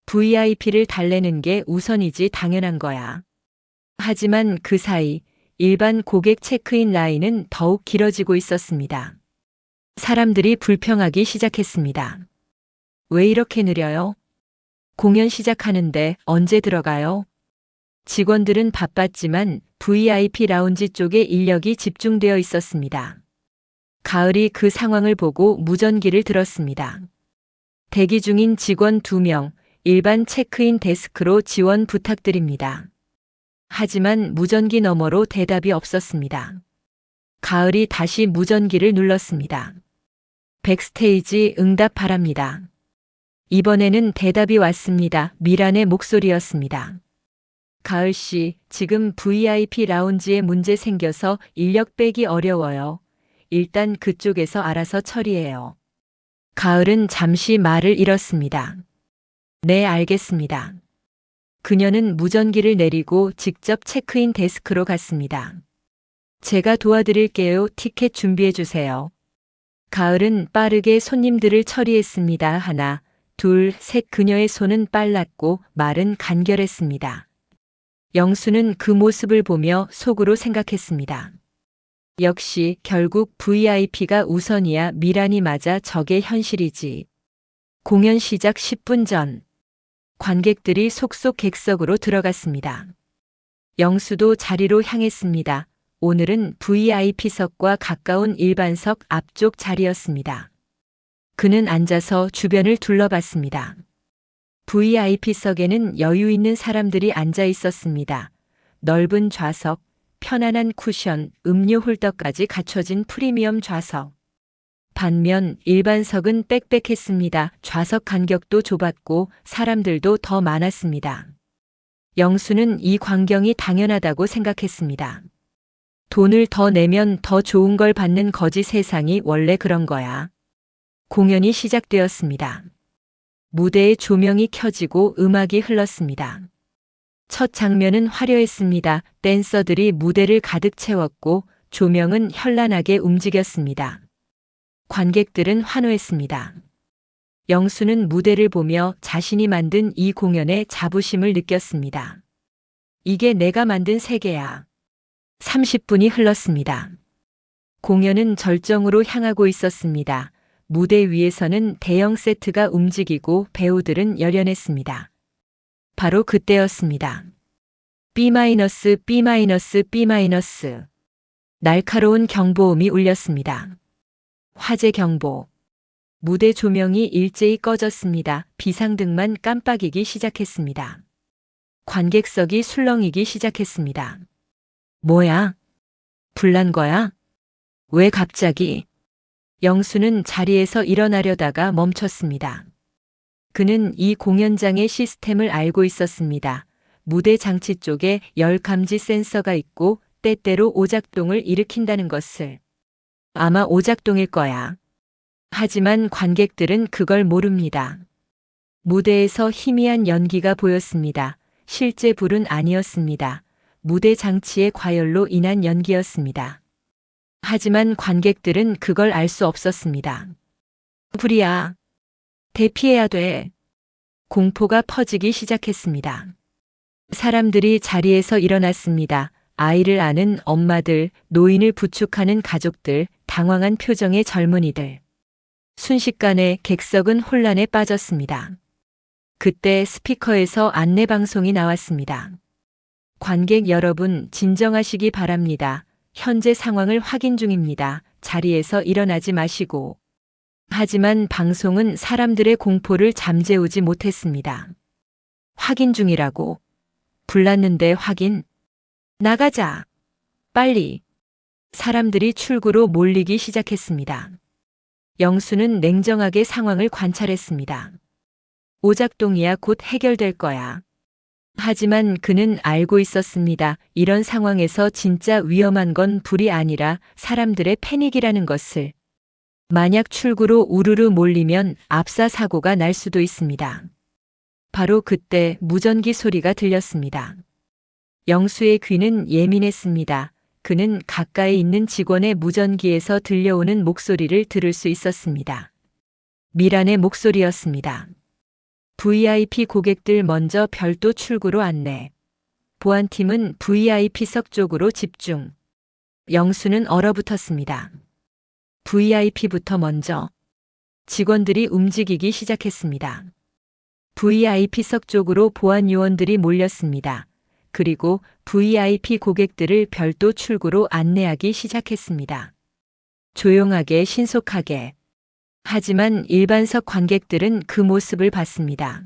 VIP를 달래는 게 우선이지 당연한 거야. 하지만 그 사이 일반 고객 체크인 라인은 더욱 길어지고 있었습니다. 사람들이 불평하기 시작했습니다. 왜 이렇게 느려요? 공연 시작하는데 언제 들어가요? 직원들은 바빴지만 VIP 라운지 쪽에 인력이 집중되어 있었습니다. 가을이 그 상황을 보고 무전기를 들었습니다. 대기 중인 직원 2명, 일반 체크인 데스크로 지원 부탁드립니다. 하지만 무전기 너머로 대답이 없었습니다. 가을이 다시 무전기를 눌렀습니다. 백스테이지 응답 바랍니다. 이번에는 대답이 왔습니다. 미란의 목소리였습니다. 가을 씨, 지금 VIP 라운지에 문제 생겨서 인력 빼기 어려워요. 일단 그쪽에서 알아서 처리해요. 가을은 잠시 말을 잃었습니다. 네, 알겠습니다. 그녀는 무전기를 내리고 직접 체크인 데스크로 갔습니다. 제가 도와드릴게요. 티켓 준비해 주세요. 가을은 빠르게 손님들을 처리했습니다. 하나, 둘, 셋. 그녀의 손은 빨랐고 말은 간결했습니다. 영수는 그 모습을 보며 속으로 생각했습니다. 역시 결국 VIP가 우선이야. 미란이 맞아. 저게 현실이지. 공연 시작 10분 전. 관객들이 속속 객석으로 들어갔습니다. 영수도 자리로 향했습니다. 오늘은 VIP석과 가까운 일반석 앞쪽 자리였습니다. 그는 앉아서 주변을 둘러봤습니다. VIP석에는 여유 있는 사람들이 앉아 있었습니다. 넓은 좌석, 편안한 쿠션, 음료 홀더까지 갖춰진 프리미엄 좌석. 반면 일반석은 빽빽했습니다. 좌석 간격도 좁았고 사람들도 더 많았습니다. 영수는 이 광경이 당연하다고 생각했습니다. 돈을 더 내면 더 좋은 걸 받는 거지. 세상이 원래 그런 거야. 공연이 시작되었습니다. 무대에 조명이 켜지고 음악이 흘렀습니다. 첫 장면은 화려했습니다. 댄서들이 무대를 가득 채웠고 조명은 현란하게 움직였습니다. 관객들은 환호했습니다. 영수는 무대를 보며 자신이 만든 이 공연의 자부심을 느꼈습니다. 이게 내가 만든 세계야. 30분이 흘렀습니다. 공연은 절정으로 향하고 있었습니다. 무대 위에서는 대형 세트가 움직이고 배우들은 열연했습니다. 바로 그때였습니다. B-, B-, B-. 날카로운 경보음이 울렸습니다. 화재 경보. 무대 조명이 일제히 꺼졌습니다. 비상등만 깜빡이기 시작했습니다. 관객석이 술렁이기 시작했습니다. 뭐야? 불난 거야? 왜 갑자기? 영수는 자리에서 일어나려다가 멈췄습니다. 그는 이 공연장의 시스템을 알고 있었습니다. 무대 장치 쪽에 열 감지 센서가 있고 때때로 오작동을 일으킨다는 것을. 아마 오작동일 거야. 하지만 관객들은 그걸 모릅니다. 무대에서 희미한 연기가 보였습니다. 실제 불은 아니었습니다. 무대 장치의 과열로 인한 연기였습니다. 하지만 관객들은 그걸 알 수 없었습니다. 불이야. 대피해야 돼. 공포가 퍼지기 시작했습니다. 사람들이 자리에서 일어났습니다. 아이를 아는 엄마들, 노인을 부축하는 가족들, 당황한 표정의 젊은이들. 순식간에 객석은 혼란에 빠졌습니다. 그때 스피커에서 안내방송이 나왔습니다. 관객 여러분, 진정하시기 바랍니다. 현재 상황을 확인 중입니다. 자리에서 일어나지 마시고. 하지만 방송은 사람들의 공포를 잠재우지 못했습니다. 확인 중이라고. 불났는데 확인. 나가자. 빨리. 사람들이 출구로 몰리기 시작했습니다. 영수는 냉정하게 상황을 관찰했습니다. 오작동이야 곧 해결될 거야. 하지만 그는 알고 있었습니다. 이런 상황에서 진짜 위험한 건 불이 아니라 사람들의 패닉이라는 것을. 만약 출구로 우르르 몰리면 압사 사고가 날 수도 있습니다. 바로 그때 무전기 소리가 들렸습니다. 영수의 귀는 예민했습니다. 그는 가까이 있는 직원의 무전기에서 들려오는 목소리를 들을 수 있었습니다. 미란의 목소리였습니다. VIP 고객들 먼저 별도 출구로 안내. 보안팀은 VIP석 쪽으로 집중. 영수는 얼어붙었습니다. VIP부터 먼저. 직원들이 움직이기 시작했습니다. VIP석 쪽으로 보안 요원들이 몰렸습니다. 그리고 VIP 고객들을 별도 출구로 안내하기 시작했습니다. 조용하게 신속하게. 하지만 일반석 관객들은 그 모습을 봤습니다.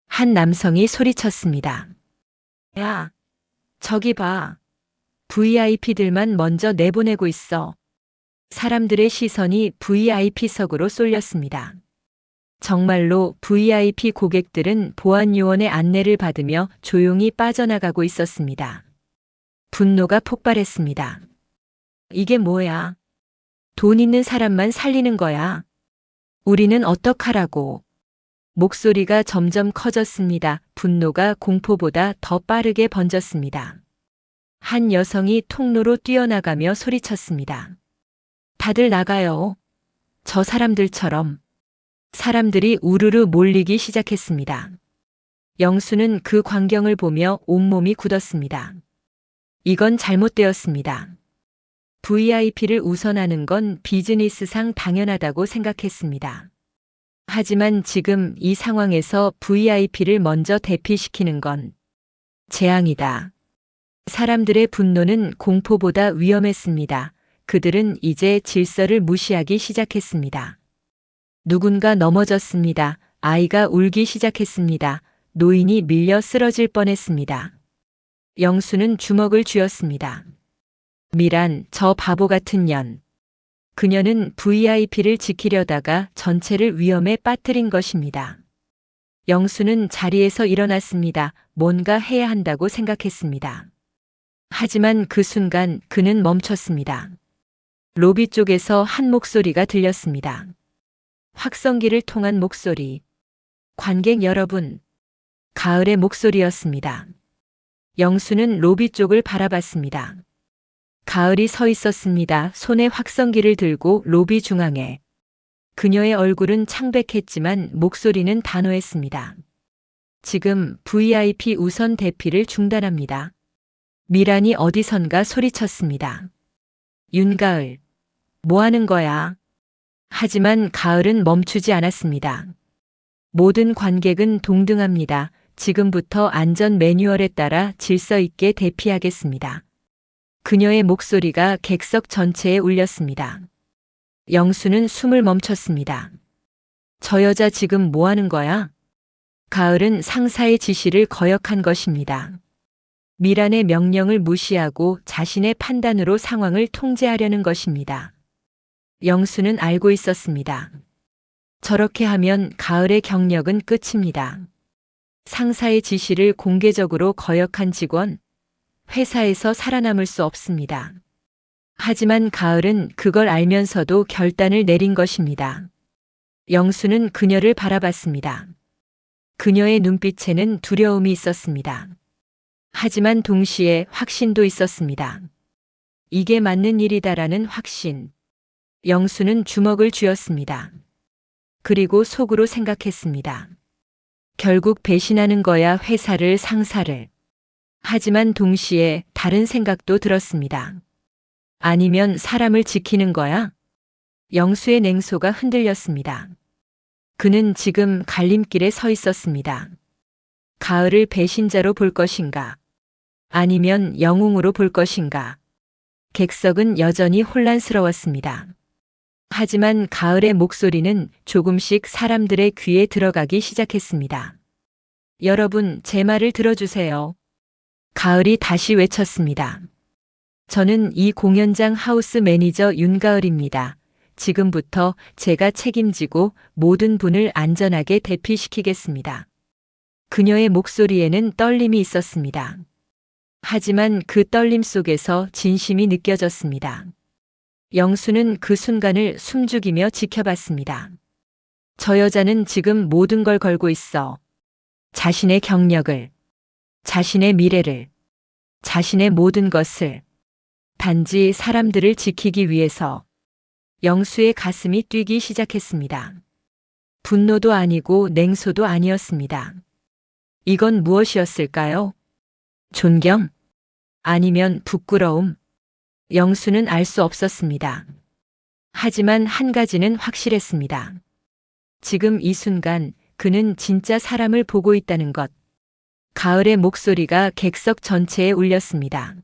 한 남성이 소리쳤습니다. 야, 저기 봐. VIP들만 먼저 내보내고 있어. 사람들의 시선이 VIP석으로 쏠렸습니다. 정말로 VIP 고객들은 보안 요원의 안내를 받으며 조용히 빠져나가고 있었습니다. 분노가 폭발했습니다. 이게 뭐야? 돈 있는 사람만 살리는 거야. 우리는 어떡하라고? 목소리가 점점 커졌습니다. 분노가 공포보다 더 빠르게 번졌습니다. 한 여성이 통로로 뛰어나가며 소리쳤습니다. 다들 나가요. 저 사람들처럼. 사람들이 우르르 몰리기 시작했습니다. 영수는 그 광경을 보며 온몸이 굳었습니다. 이건 잘못되었습니다. VIP를 우선하는 건 비즈니스상 당연하다고 생각했습니다. 하지만 지금 이 상황에서 VIP를 먼저 대피시키는 건 재앙이다. 사람들의 분노는 공포보다 위험했습니다. 그들은 이제 질서를 무시하기 시작했습니다. 누군가 넘어졌습니다. 아이가 울기 시작했습니다. 노인이 밀려 쓰러질 뻔했습니다. 영수는 주먹을 쥐었습니다. 미란, 저 바보 같은 년. 그녀는 VIP를 지키려다가 전체를 위험에 빠뜨린 것입니다. 영수는 자리에서 일어났습니다. 뭔가 해야 한다고 생각했습니다. 하지만 그 순간 그는 멈췄습니다. 로비 쪽에서 한 목소리가 들렸습니다. 확성기를 통한 목소리. 관객 여러분. 가을의 목소리였습니다. 영수는 로비 쪽을 바라봤습니다. 가을이 서 있었습니다. 손에 확성기를 들고 로비 중앙에. 그녀의 얼굴은 창백했지만 목소리는 단호했습니다. 지금 VIP 우선 대피를 중단합니다. 미란이 어디선가 소리쳤습니다. 윤가을, 뭐 하는 거야? 하지만 가을은 멈추지 않았습니다. 모든 관객은 동등합니다. 지금부터 안전 매뉴얼에 따라 질서 있게 대피하겠습니다. 그녀의 목소리가 객석 전체에 울렸습니다. 영수는 숨을 멈췄습니다. 저 여자 지금 뭐 하는 거야? 가을은 상사의 지시를 거역한 것입니다. 미란의 명령을 무시하고 자신의 판단으로 상황을 통제하려는 것입니다. 영수는 알고 있었습니다. 저렇게 하면 가을의 경력은 끝입니다. 상사의 지시를 공개적으로 거역한 직원, 회사에서 살아남을 수 없습니다. 하지만 가을은 그걸 알면서도 결단을 내린 것입니다. 영수는 그녀를 바라봤습니다. 그녀의 눈빛에는 두려움이 있었습니다. 하지만 동시에 확신도 있었습니다. 이게 맞는 일이다라는 확신. 영수는 주먹을 쥐었습니다. 그리고 속으로 생각했습니다. 결국 배신하는 거야 회사를 상사를. 하지만 동시에 다른 생각도 들었습니다. 아니면 사람을 지키는 거야? 영수의 냉소가 흔들렸습니다. 그는 지금 갈림길에 서 있었습니다. 가을을 배신자로 볼 것인가? 아니면 영웅으로 볼 것인가? 객석은 여전히 혼란스러웠습니다. 하지만 가을의 목소리는 조금씩 사람들의 귀에 들어가기 시작했습니다. 여러분, 제 말을 들어주세요. 가을이 다시 외쳤습니다. 저는 이 공연장 하우스 매니저 윤가을입니다. 지금부터 제가 책임지고 모든 분을 안전하게 대피시키겠습니다. 그녀의 목소리에는 떨림이 있었습니다. 하지만 그 떨림 속에서 진심이 느껴졌습니다. 영수는 그 순간을 숨죽이며 지켜봤습니다. 저 여자는 지금 모든 걸 걸고 있어. 자신의 경력을, 자신의 미래를, 자신의 모든 것을. 단지 사람들을 지키기 위해서. 영수의 가슴이 뛰기 시작했습니다. 분노도 아니고 냉소도 아니었습니다. 이건 무엇이었을까요? 존경? 아니면 부끄러움? 영수는 알 수 없었습니다. 하지만 한 가지는 확실했습니다. 지금 이 순간 그는 진짜 사람을 보고 있다는 것. 가을의 목소리가 객석 전체에 울렸습니다.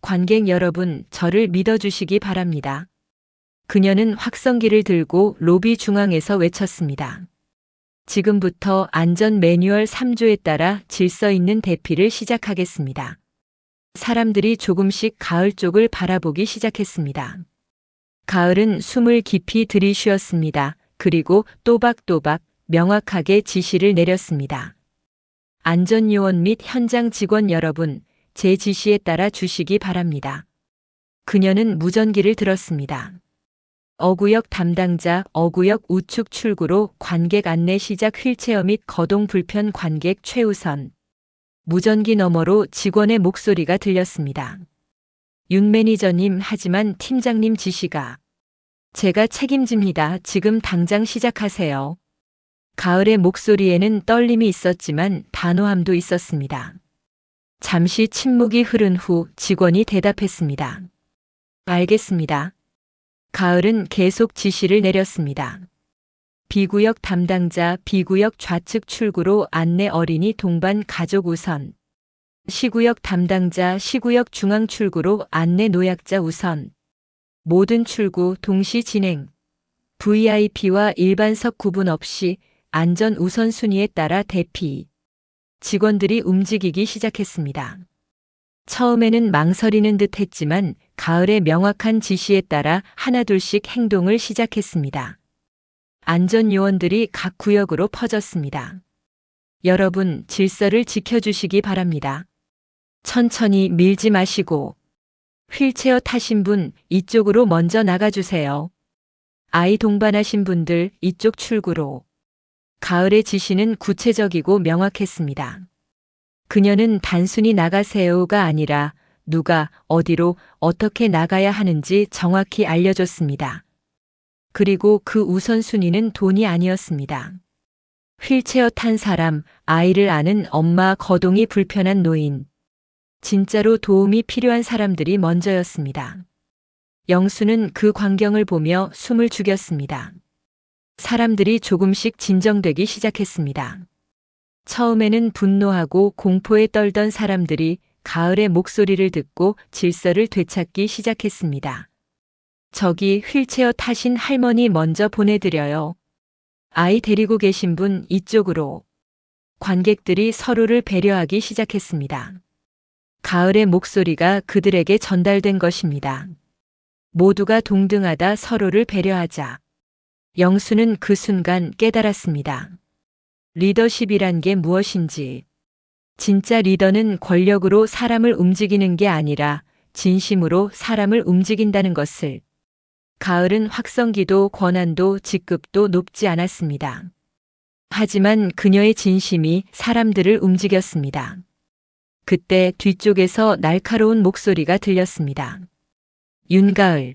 관객 여러분, 저를 믿어주시기 바랍니다. 그녀는 확성기를 들고 로비 중앙에서 외쳤습니다. 지금부터 안전 매뉴얼 3조에 따라 질서 있는 대피를 시작하겠습니다. 사람들이 조금씩 가을 쪽을 바라보기 시작했습니다. 가을은 숨을 깊이 들이쉬었습니다. 그리고 또박또박 명확하게 지시를 내렸습니다. 안전요원 및 현장 직원 여러분, 제 지시에 따라 주시기 바랍니다. 그녀는 무전기를 들었습니다. 어구역 담당자, 어구역 우측 출구로 관객 안내 시작 휠체어 및 거동 불편 관객 최우선. 무전기 너머로 직원의 목소리가 들렸습니다. 윤 매니저님, 하지만 팀장님 지시가. 제가 책임집니다. 지금 당장 시작하세요. 가을의 목소리에는 떨림이 있었지만 단호함도 있었습니다. 잠시 침묵이 흐른 후 직원이 대답했습니다. 알겠습니다. 가을은 계속 지시를 내렸습니다. B구역 담당자, B구역 좌측 출구로 안내 어린이 동반 가족 우선. C구역 담당자, C구역 중앙 출구로 안내 노약자 우선. 모든 출구 동시 진행. VIP와 일반석 구분 없이 안전 우선순위에 따라 대피. 직원들이 움직이기 시작했습니다. 처음에는 망설이는 듯 했지만 가을의 명확한 지시에 따라 하나둘씩 행동을 시작했습니다. 안전요원들이 각 구역으로 퍼졌습니다. 여러분, 질서를 지켜주시기 바랍니다. 천천히 밀지 마시고. 휠체어 타신 분, 이쪽으로 먼저 나가주세요. 아이 동반하신 분들, 이쪽 출구로. 가을의 지시는 구체적이고 명확했습니다. 그녀는 단순히 나가세요가 아니라 누가 어디로 어떻게 나가야 하는지 정확히 알려줬습니다. 그리고 그 우선순위는 돈이 아니었습니다. 휠체어 탄 사람, 아이를 아는 엄마, 거동이 불편한 노인. 진짜로 도움이 필요한 사람들이 먼저였습니다. 영수는 그 광경을 보며 숨을 죽였습니다. 사람들이 조금씩 진정되기 시작했습니다. 처음에는 분노하고 공포에 떨던 사람들이 가을의 목소리를 듣고 질서를 되찾기 시작했습니다. 저기 휠체어 타신 할머니 먼저 보내드려요. 아이 데리고 계신 분 이쪽으로. 관객들이 서로를 배려하기 시작했습니다. 가을의 목소리가 그들에게 전달된 것입니다. 모두가 동등하다, 서로를 배려하자. 영수는 그 순간 깨달았습니다. 리더십이란 게 무엇인지. 진짜 리더는 권력으로 사람을 움직이는 게 아니라 진심으로 사람을 움직인다는 것을. 가을은 확성기도 권한도 직급도 높지 않았습니다. 하지만 그녀의 진심이 사람들을 움직였습니다. 그때 뒤쪽에서 날카로운 목소리가 들렸습니다. 윤가을.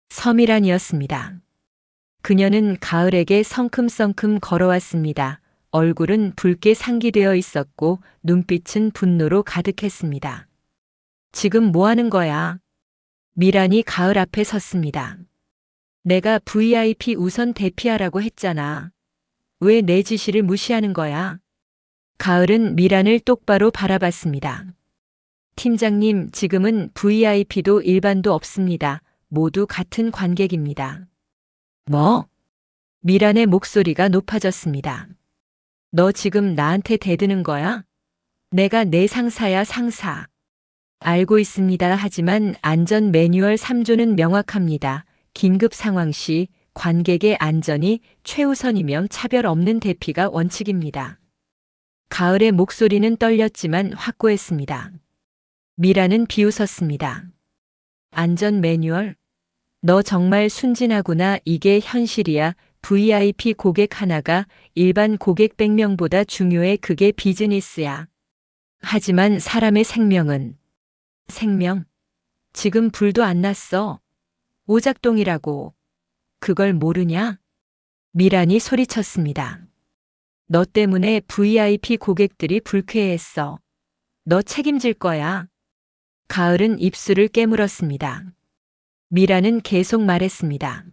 서미란이었습니다. 그녀는 가을에게 성큼성큼 걸어왔습니다. 얼굴은 붉게 상기되어 있었고 눈빛은 분노로 가득했습니다. 지금 뭐 하는 거야? 미란이 가을 앞에 섰습니다. 내가 VIP 우선 대피하라고 했잖아. 왜 내 지시를 무시하는 거야? 가을은 미란을 똑바로 바라봤습니다. 팀장님, 지금은 VIP도 일반도 없습니다. 모두 같은 관객입니다. 뭐? 미란의 목소리가 높아졌습니다. 너 지금 나한테 대드는 거야? 내가 내 상사야, 상사. 알고 있습니다. 하지만 안전 매뉴얼 3조는 명확합니다. 긴급 상황 시 관객의 안전이 최우선이며 차별 없는 대피가 원칙입니다. 가을의 목소리는 떨렸지만 확고했습니다. 미라는 비웃었습니다. 안전 매뉴얼? 너 정말 순진하구나. 이게 현실이야. VIP 고객 하나가 일반 고객 100명보다 중요해. 그게 비즈니스야. 하지만 사람의 생명은 생명? 지금 불도 안 났어. 오작동이라고. 그걸 모르냐? 미란이 소리쳤습니다. 너 때문에 VIP 고객들이 불쾌해했어. 너 책임질 거야. 가을은 입술을 깨물었습니다. 미란은 계속 말했습니다.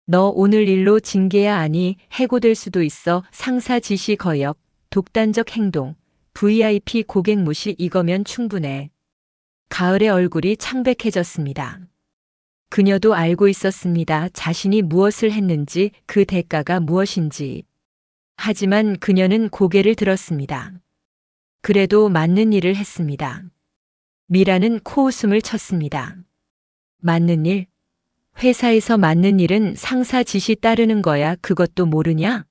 너 오늘 일로 징계야 아니 해고될 수도 있어. 상사 지시 거역, 독단적 행동, VIP 고객 무시 이거면 충분해. 가을의 얼굴이 창백해졌습니다. 그녀도 알고 있었습니다. 자신이 무엇을 했는지 그 대가가 무엇인지. 하지만 그녀는 고개를 들었습니다. 그래도 맞는 일을 했습니다. 미라는 코웃음을 쳤습니다. 맞는 일? 회사에서 맞는 일은 상사 지시 따르는 거야. 그것도 모르냐?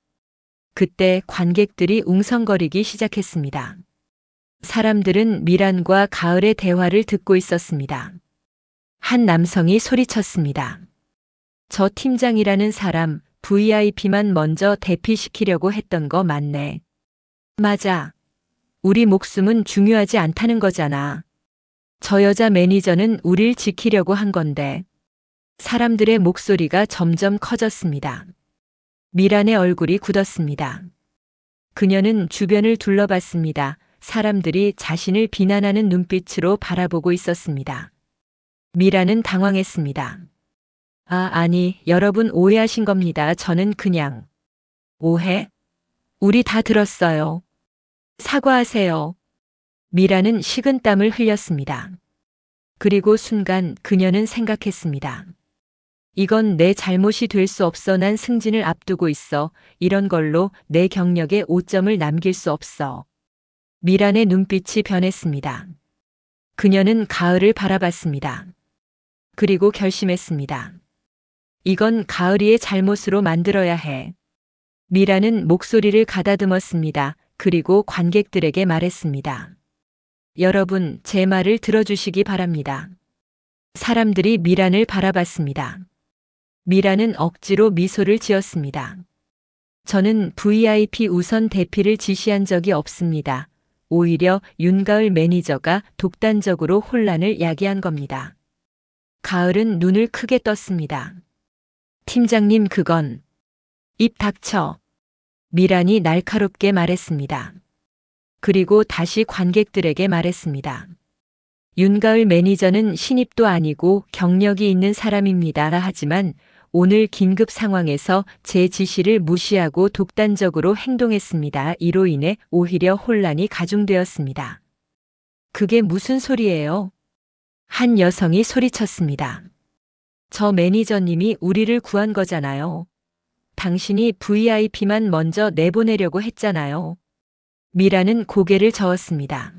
그때 관객들이 웅성거리기 시작했습니다. 사람들은 미란과 가을의 대화를 듣고 있었습니다. 한 남성이 소리쳤습니다. 저 팀장이라는 사람 VIP만 먼저 대피시키려고 했던 거 맞네. 맞아. 우리 목숨은 중요하지 않다는 거잖아. 저 여자 매니저는 우릴 지키려고 한 건데. 사람들의 목소리가 점점 커졌습니다. 미란의 얼굴이 굳었습니다. 그녀는 주변을 둘러봤습니다. 사람들이 자신을 비난하는 눈빛으로 바라보고 있었습니다. 미란은 당황했습니다. 아니, 여러분 오해하신 겁니다. 저는 그냥. 오해? 우리 다 들었어요. 사과하세요. 미란은 식은땀을 흘렸습니다. 그리고 순간 그녀는 생각했습니다. 이건 내 잘못이 될 수 없어. 난 승진을 앞두고 있어. 이런 걸로 내 경력에 오점을 남길 수 없어. 미란의 눈빛이 변했습니다. 그녀는 가을을 바라봤습니다. 그리고 결심했습니다. 이건 가을이의 잘못으로 만들어야 해. 미란은 목소리를 가다듬었습니다. 그리고 관객들에게 말했습니다. 여러분, 제 말을 들어주시기 바랍니다. 사람들이 미란을 바라봤습니다. 미란은 억지로 미소를 지었습니다. 저는 VIP 우선 대피를 지시한 적이 없습니다. 오히려 윤가을 매니저가 독단적으로 혼란을 야기한 겁니다. 가을은 눈을 크게 떴습니다. 팀장님, 그건. 입 닥쳐. 미란이 날카롭게 말했습니다. 그리고 다시 관객들에게 말했습니다. 윤가을 매니저는 신입도 아니고 경력이 있는 사람입니다. 하지만 오늘 긴급 상황에서 제 지시를 무시하고 독단적으로 행동했습니다. 이로 인해 오히려 혼란이 가중되었습니다. 그게 무슨 소리예요? 한 여성이 소리쳤습니다. 저 매니저님이 우리를 구한 거잖아요. 당신이 VIP만 먼저 내보내려고 했잖아요. 미라는 고개를 저었습니다.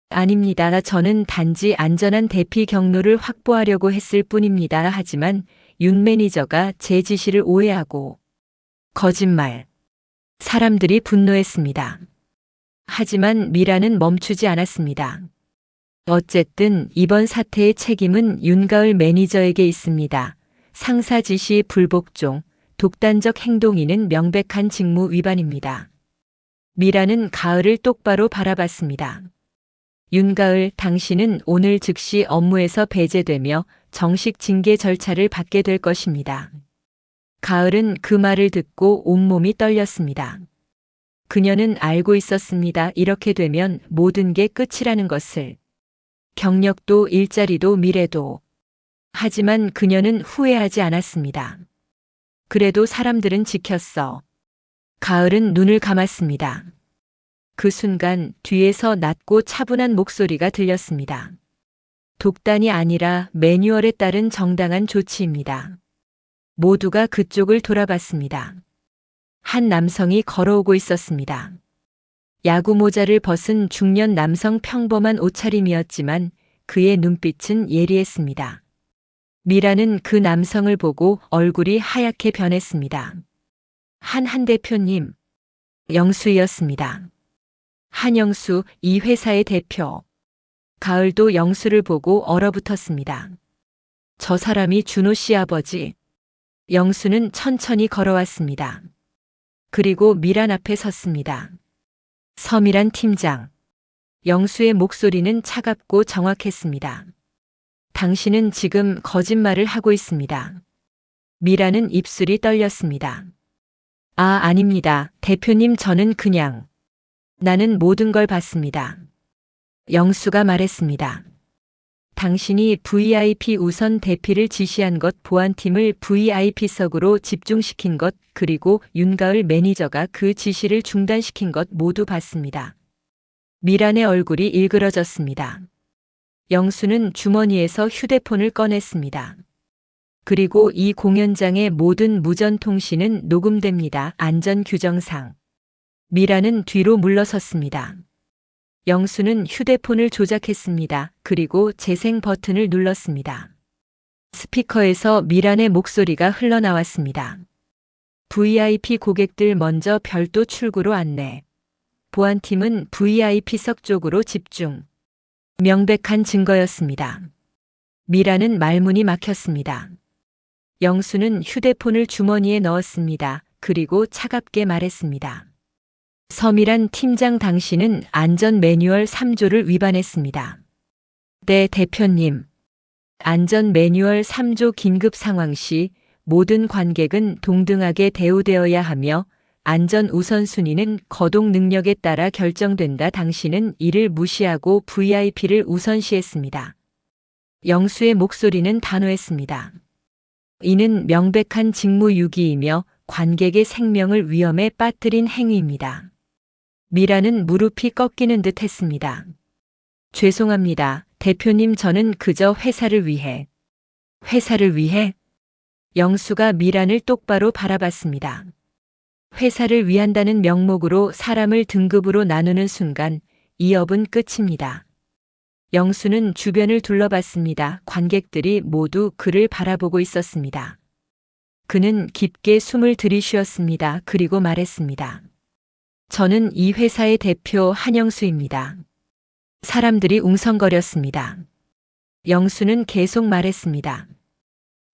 아닙니다. 저는 단지 안전한 대피 경로를 확보하려고 했을 뿐입니다. 하지만 윤 매니저가 제 지시를 오해하고. 거짓말. 사람들이 분노했습니다. 하지만 미라는 멈추지 않았습니다. 어쨌든 이번 사태의 책임은 윤가을 매니저에게 있습니다. 상사 지시 불복종, 독단적 행동이는 명백한 직무 위반입니다. 미라는 가을을 똑바로 바라봤습니다. 윤가을, 당신은 오늘 즉시 업무에서 배제되며 정식 징계 절차를 받게 될 것입니다. 가을은 그 말을 듣고 온몸이 떨렸습니다. 그녀는 알고 있었습니다. 이렇게 되면 모든 게 끝이라는 것을. 경력도 일자리도 미래도. 하지만 그녀는 후회하지 않았습니다. 그래도 사람들은 지켰어. 가을은 눈을 감았습니다. 그 순간 뒤에서 낮고 차분한 목소리가 들렸습니다. 독단이 아니라 매뉴얼에 따른 정당한 조치입니다. 모두가 그쪽을 돌아봤습니다. 한 남성이 걸어오고 있었습니다. 야구 모자를 벗은 중년 남성, 평범한 옷차림이었지만 그의 눈빛은 예리했습니다. 미라는 그 남성을 보고 얼굴이 하얗게 변했습니다. 한 대표님. 영수이었습니다. 한영수, 이 회사의 대표. 가을도 영수를 보고 얼어붙었습니다. 저 사람이 준호 씨 아버지. 영수는 천천히 걸어왔습니다. 그리고 미란 앞에 섰습니다. 서미란 팀장. 영수의 목소리는 차갑고 정확했습니다. 당신은 지금 거짓말을 하고 있습니다. 미라는 입술이 떨렸습니다. 아닙니다. 대표님, 저는 그냥. 나는 모든 걸 봤습니다. 영수가 말했습니다. 당신이 VIP 우선 대피를 지시한 것, 보안팀을 VIP석으로 집중시킨 것, 그리고 윤가을 매니저가 그 지시를 중단시킨 것 모두 봤습니다. 미란의 얼굴이 일그러졌습니다. 영수는 주머니에서 휴대폰을 꺼냈습니다. 그리고 이 공연장의 모든 무전 통신은 녹음됩니다. 안전규정상. 미라는 뒤로 물러섰습니다. 영수는 휴대폰을 조작했습니다. 그리고 재생 버튼을 눌렀습니다. 스피커에서 미란의 목소리가 흘러나왔습니다. VIP 고객들 먼저 별도 출구로 안내. 보안팀은 VIP석 쪽으로 집중. 명백한 증거였습니다. 미라는 말문이 막혔습니다. 영수는 휴대폰을 주머니에 넣었습니다. 그리고 차갑게 말했습니다. 서미란 팀장, 당신은 안전 매뉴얼 3조를 위반했습니다. 네, 대표님. 안전 매뉴얼 3조 긴급 상황 시 모든 관객은 동등하게 대우되어야 하며 안전 우선순위는 거동 능력에 따라 결정된다. 당신은 이를 무시하고 VIP를 우선시했습니다. 영수의 목소리는 단호했습니다. 이는 명백한 직무유기이며 관객의 생명을 위험에 빠뜨린 행위입니다. 미라는 무릎이 꺾이는 듯 했습니다. 죄송합니다, 대표님. 저는 그저 회사를 위해. 회사를 위해? 영수가 미란을 똑바로 바라봤습니다. 회사를 위한다는 명목으로 사람을 등급으로 나누는 순간 이 업은 끝입니다. 영수는 주변을 둘러봤습니다. 관객들이 모두 그를 바라보고 있었습니다. 그는 깊게 숨을 들이쉬었습니다. 그리고 말했습니다. 저는 이 회사의 대표 한영수입니다. 사람들이 웅성거렸습니다. 영수는 계속 말했습니다.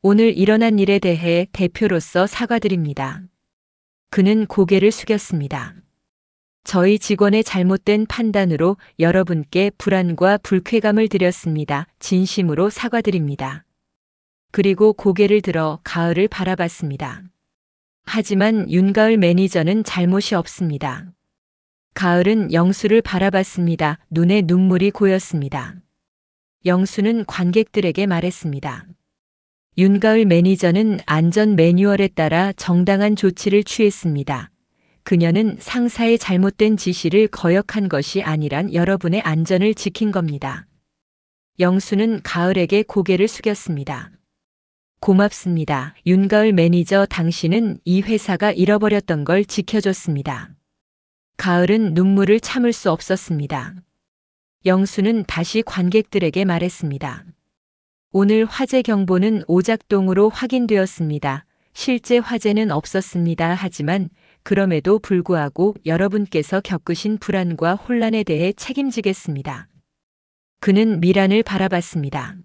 오늘 일어난 일에 대해 대표로서 사과드립니다. 그는 고개를 숙였습니다. 저희 직원의 잘못된 판단으로 여러분께 불안과 불쾌감을 드렸습니다. 진심으로 사과드립니다. 그리고 고개를 들어 가을을 바라봤습니다. 하지만 윤가을 매니저는 잘못이 없습니다. 가을은 영수를 바라봤습니다. 눈에 눈물이 고였습니다. 영수는 관객들에게 말했습니다. 윤가을 매니저는 안전 매뉴얼에 따라 정당한 조치를 취했습니다. 그녀는 상사의 잘못된 지시를 거역한 것이 아니란 여러분의 안전을 지킨 겁니다. 영수는 가을에게 고개를 숙였습니다. 고맙습니다. 윤가을 매니저, 당신은 이 회사가 잃어버렸던 걸 지켜줬습니다. 가을은 눈물을 참을 수 없었습니다. 영수는 다시 관객들에게 말했습니다. 오늘 화재 경보는 오작동으로 확인되었습니다. 실제 화재는 없었습니다. 하지만 그럼에도 불구하고 여러분께서 겪으신 불안과 혼란에 대해 책임지겠습니다. 그는 미란을 바라봤습니다.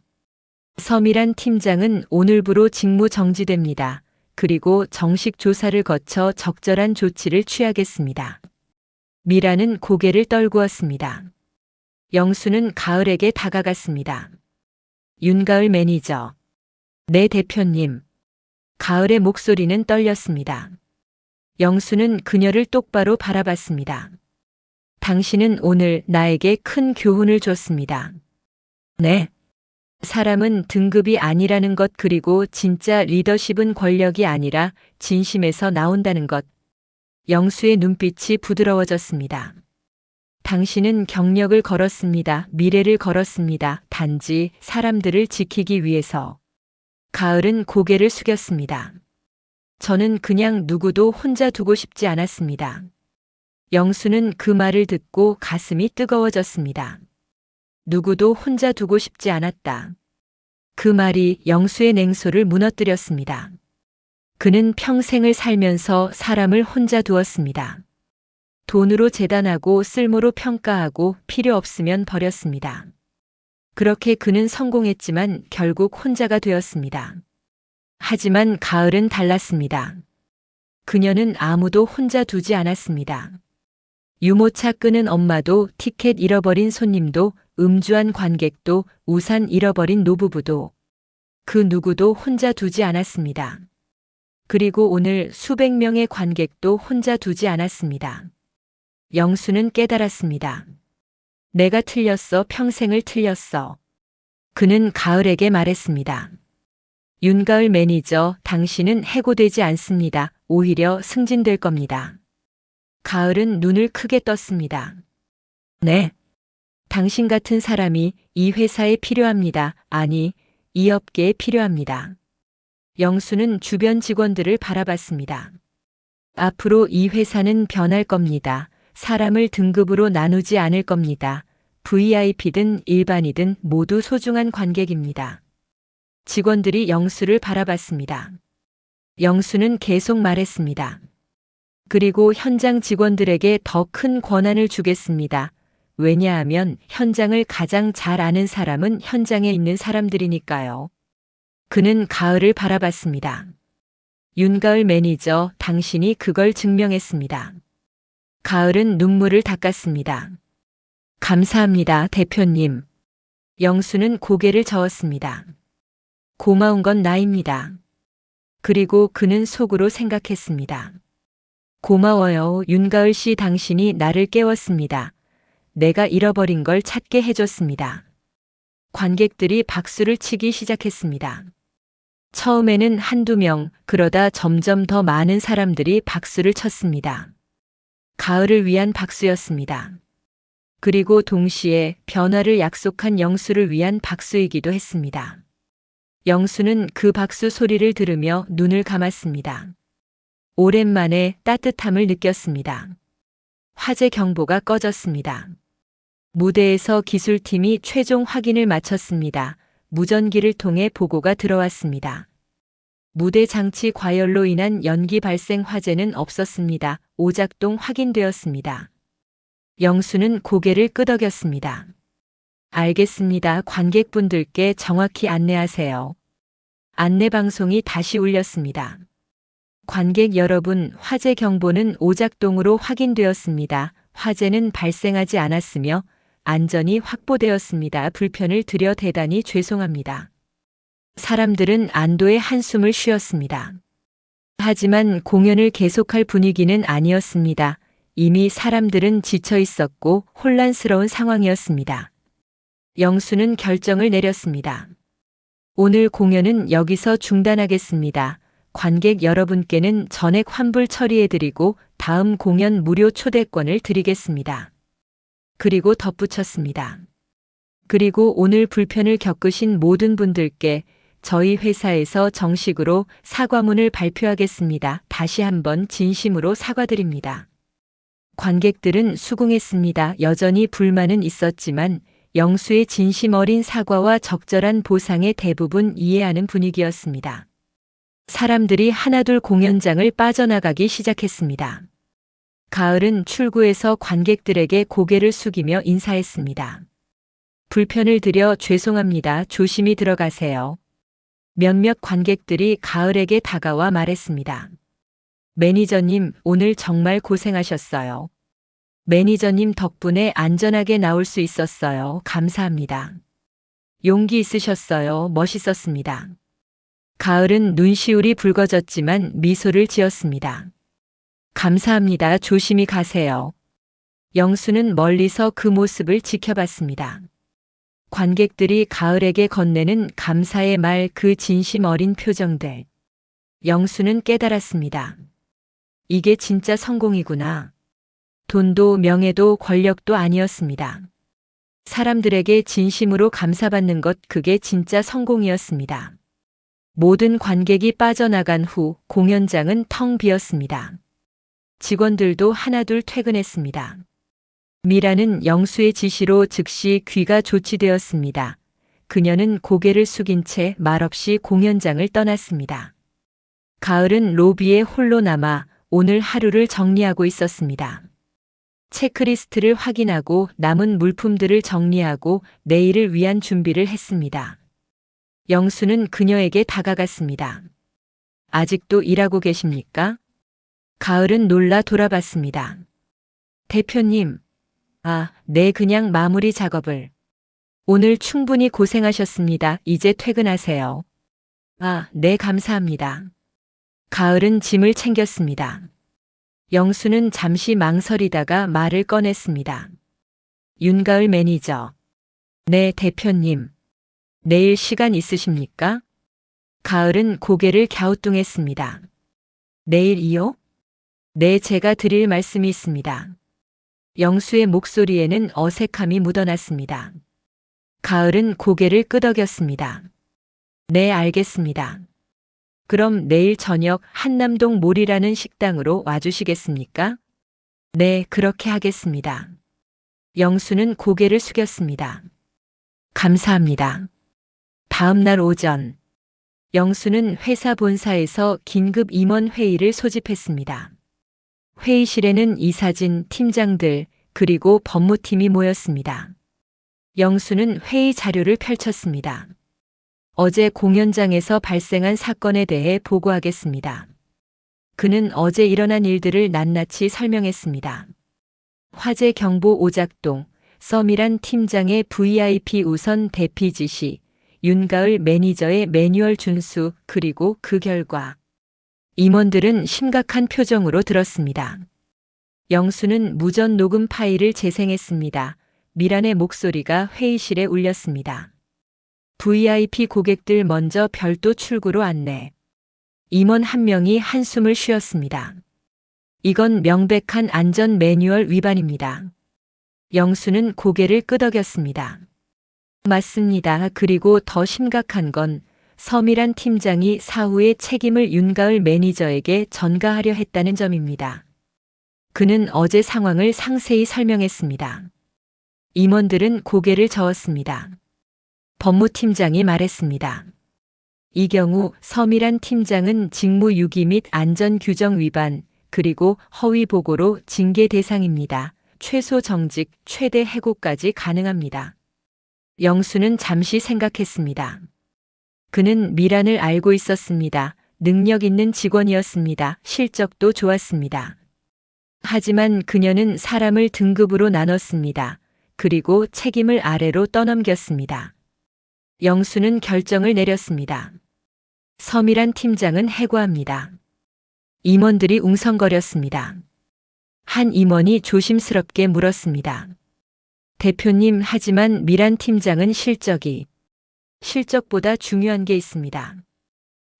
서미란 팀장은 오늘부로 직무 정지됩니다. 그리고 정식 조사를 거쳐 적절한 조치를 취하겠습니다. 미란은 고개를 떨구었습니다. 영수는 가을에게 다가갔습니다. 윤가을 매니저. 네, 대표님. 가을의 목소리는 떨렸습니다. 영수는 그녀를 똑바로 바라봤습니다. 당신은 오늘 나에게 큰 교훈을 줬습니다. 네. 사람은 등급이 아니라는 것, 그리고 진짜 리더십은 권력이 아니라 진심에서 나온다는 것. 영수의 눈빛이 부드러워졌습니다. 당신은 경력을 걸었습니다. 미래를 걸었습니다. 단지 사람들을 지키기 위해서. 가을은 고개를 숙였습니다. 저는 그냥 누구도 혼자 두고 싶지 않았습니다. 영수는 그 말을 듣고 가슴이 뜨거워졌습니다. 누구도 혼자 두고 싶지 않았다. 그 말이 영수의 냉소를 무너뜨렸습니다. 그는 평생을 살면서 사람을 혼자 두었습니다. 돈으로 재단하고 쓸모로 평가하고 필요 없으면 버렸습니다. 그렇게 그는 성공했지만 결국 혼자가 되었습니다. 하지만 가을은 달랐습니다. 그녀는 아무도 혼자 두지 않았습니다. 유모차 끄는 엄마도, 티켓 잃어버린 손님도, 음주한 관객도 우산 잃어버린 노부부도 그 누구도 혼자 두지 않았습니다. 그리고 오늘 수백 명의 관객도 혼자 두지 않았습니다. 영수는 깨달았습니다. 내가 틀렸어. 평생을 틀렸어. 그는 가을에게 말했습니다. 윤가을 매니저, 당신은 해고되지 않습니다. 오히려 승진될 겁니다. 가을은 눈을 크게 떴습니다. 네. 당신 같은 사람이 이 회사에 필요합니다. 아니, 이 업계에 필요합니다. 영수는 주변 직원들을 바라봤습니다. 앞으로 이 회사는 변할 겁니다. 사람을 등급으로 나누지 않을 겁니다. VIP든 일반이든 모두 소중한 관객입니다. 직원들이 영수를 바라봤습니다. 영수는 계속 말했습니다. 그리고 현장 직원들에게 더 큰 권한을 주겠습니다. 왜냐하면 현장을 가장 잘 아는 사람은 현장에 있는 사람들이니까요. 그는 가을을 바라봤습니다. 윤가을 매니저, 당신이 그걸 증명했습니다. 가을은 눈물을 닦았습니다. 감사합니다, 대표님. 영수는 고개를 저었습니다. 고마운 건 나입니다. 그리고 그는 속으로 생각했습니다. 고마워요, 윤가을 씨. 당신이 나를 깨웠습니다. 내가 잃어버린 걸 찾게 해줬습니다. 관객들이 박수를 치기 시작했습니다. 처음에는 한두 명, 그러다 점점 더 많은 사람들이 박수를 쳤습니다. 가을을 위한 박수였습니다. 그리고 동시에 변화를 약속한 영수를 위한 박수이기도 했습니다. 영수는 그 박수 소리를 들으며 눈을 감았습니다. 오랜만에 따뜻함을 느꼈습니다. 화재 경보가 꺼졌습니다. 무대에서 기술팀이 최종 확인을 마쳤습니다. 무전기를 통해 보고가 들어왔습니다. 무대 장치 과열로 인한 연기 발생 화재는 없었습니다. 오작동 확인되었습니다. 영수는 고개를 끄덕였습니다. 알겠습니다. 관객분들께 정확히 안내하세요. 안내방송이 다시 울렸습니다. 관객 여러분, 화재 경보는 오작동으로 확인되었습니다. 화재는 발생하지 않았으며 안전이 확보되었습니다. 불편을 드려 대단히 죄송합니다. 사람들은 안도의 한숨을 쉬었습니다. 하지만 공연을 계속할 분위기는 아니었습니다. 이미 사람들은 지쳐 있었고 혼란스러운 상황이었습니다. 영수는 결정을 내렸습니다. 오늘 공연은 여기서 중단하겠습니다. 관객 여러분께는 전액 환불 처리해드리고 다음 공연 무료 초대권을 드리겠습니다. 그리고 덧붙였습니다. 그리고 오늘 불편을 겪으신 모든 분들께 저희 회사에서 정식으로 사과문을 발표하겠습니다. 다시 한번 진심으로 사과드립니다. 관객들은 수긍했습니다. 여전히 불만은 있었지만 영수의 진심 어린 사과와 적절한 보상에 대부분 이해하는 분위기였습니다. 사람들이 하나둘 공연장을 빠져나가기 시작했습니다. 가을은 출구에서 관객들에게 고개를 숙이며 인사했습니다. 불편을 드려 죄송합니다. 조심히 들어가세요. 몇몇 관객들이 가을에게 다가와 말했습니다. 매니저님, 오늘 정말 고생하셨어요. 매니저님 덕분에 안전하게 나올 수 있었어요. 감사합니다. 용기 있으셨어요. 멋있었습니다. 가을은 눈시울이 붉어졌지만 미소를 지었습니다. 감사합니다. 조심히 가세요. 영수는 멀리서 그 모습을 지켜봤습니다. 관객들이 가을에게 건네는 감사의 말, 그 진심 어린 표정들. 영수는 깨달았습니다. 이게 진짜 성공이구나. 돈도 명예도 권력도 아니었습니다. 사람들에게 진심으로 감사받는 것, 그게 진짜 성공이었습니다. 모든 관객이 빠져나간 후 공연장은 텅 비었습니다. 직원들도 하나둘 퇴근했습니다. 미라는 영수의 지시로 즉시 귀가 조치되었습니다. 그녀는 고개를 숙인 채 말없이 공연장을 떠났습니다. 가을은 로비에 홀로 남아 오늘 하루를 정리하고 있었습니다. 체크리스트를 확인하고 남은 물품들을 정리하고 내일을 위한 준비를 했습니다. 영수는 그녀에게 다가갔습니다. 아직도 일하고 계십니까? 가을은 놀라 돌아봤습니다. 대표님, 네, 그냥 마무리 작업을. 오늘 충분히 고생하셨습니다. 이제 퇴근하세요. 아, 네, 감사합니다. 가을은 짐을 챙겼습니다. 영수는 잠시 망설이다가 말을 꺼냈습니다. 윤가을 매니저. 네, 대표님. 내일 시간 있으십니까? 가을은 고개를 갸우뚱했습니다. 내일이요? 네, 제가 드릴 말씀이 있습니다. 영수의 목소리에는 어색함이 묻어났습니다. 가을은 고개를 끄덕였습니다. 네, 알겠습니다. 그럼 내일 저녁 한남동 몰이라는 식당으로 와주시겠습니까? 네, 그렇게 하겠습니다. 영수는 고개를 숙였습니다. 감사합니다. 다음 날 오전, 영수는 회사 본사에서 긴급 임원 회의를 소집했습니다. 회의실에는 이사진, 팀장들, 그리고 법무팀이 모였습니다. 영수는 회의 자료를 펼쳤습니다. 어제 공연장에서 발생한 사건에 대해 보고하겠습니다. 그는 어제 일어난 일들을 낱낱이 설명했습니다. 화재 경보 오작동, 썸이란 팀장의 VIP 우선 대피 지시, 윤가을 매니저의 매뉴얼 준수, 그리고 그 결과. 임원들은 심각한 표정으로 들었습니다. 영수는 무전 녹음 파일을 재생했습니다. 미란의 목소리가 회의실에 울렸습니다. VIP 고객들 먼저 별도 출구로 안내. 임원 한 명이 한숨을 쉬었습니다. 이건 명백한 안전 매뉴얼 위반입니다. 영수는 고개를 끄덕였습니다. 맞습니다. 그리고 더 심각한 건 서미란 팀장이 사후의 책임을 윤가을 매니저에게 전가하려 했다는 점입니다. 그는 어제 상황을 상세히 설명했습니다. 임원들은 고개를 저었습니다. 법무팀장이 말했습니다. 이 경우 서미란 팀장은 직무유기 및 안전규정 위반, 그리고 허위 보고로 징계 대상입니다. 최소 정직, 최대 해고까지 가능합니다. 영수는 잠시 생각했습니다. 그는 미란을 알고 있었습니다. 능력 있는 직원이었습니다. 실적도 좋았습니다. 하지만 그녀는 사람을 등급으로 나눴습니다. 그리고 책임을 아래로 떠넘겼습니다. 영수는 결정을 내렸습니다. 서미란 팀장은 해고합니다. 임원들이 웅성거렸습니다. 한 임원이 조심스럽게 물었습니다. 대표님, 하지만 미란 팀장은 실적보다 중요한 게 있습니다.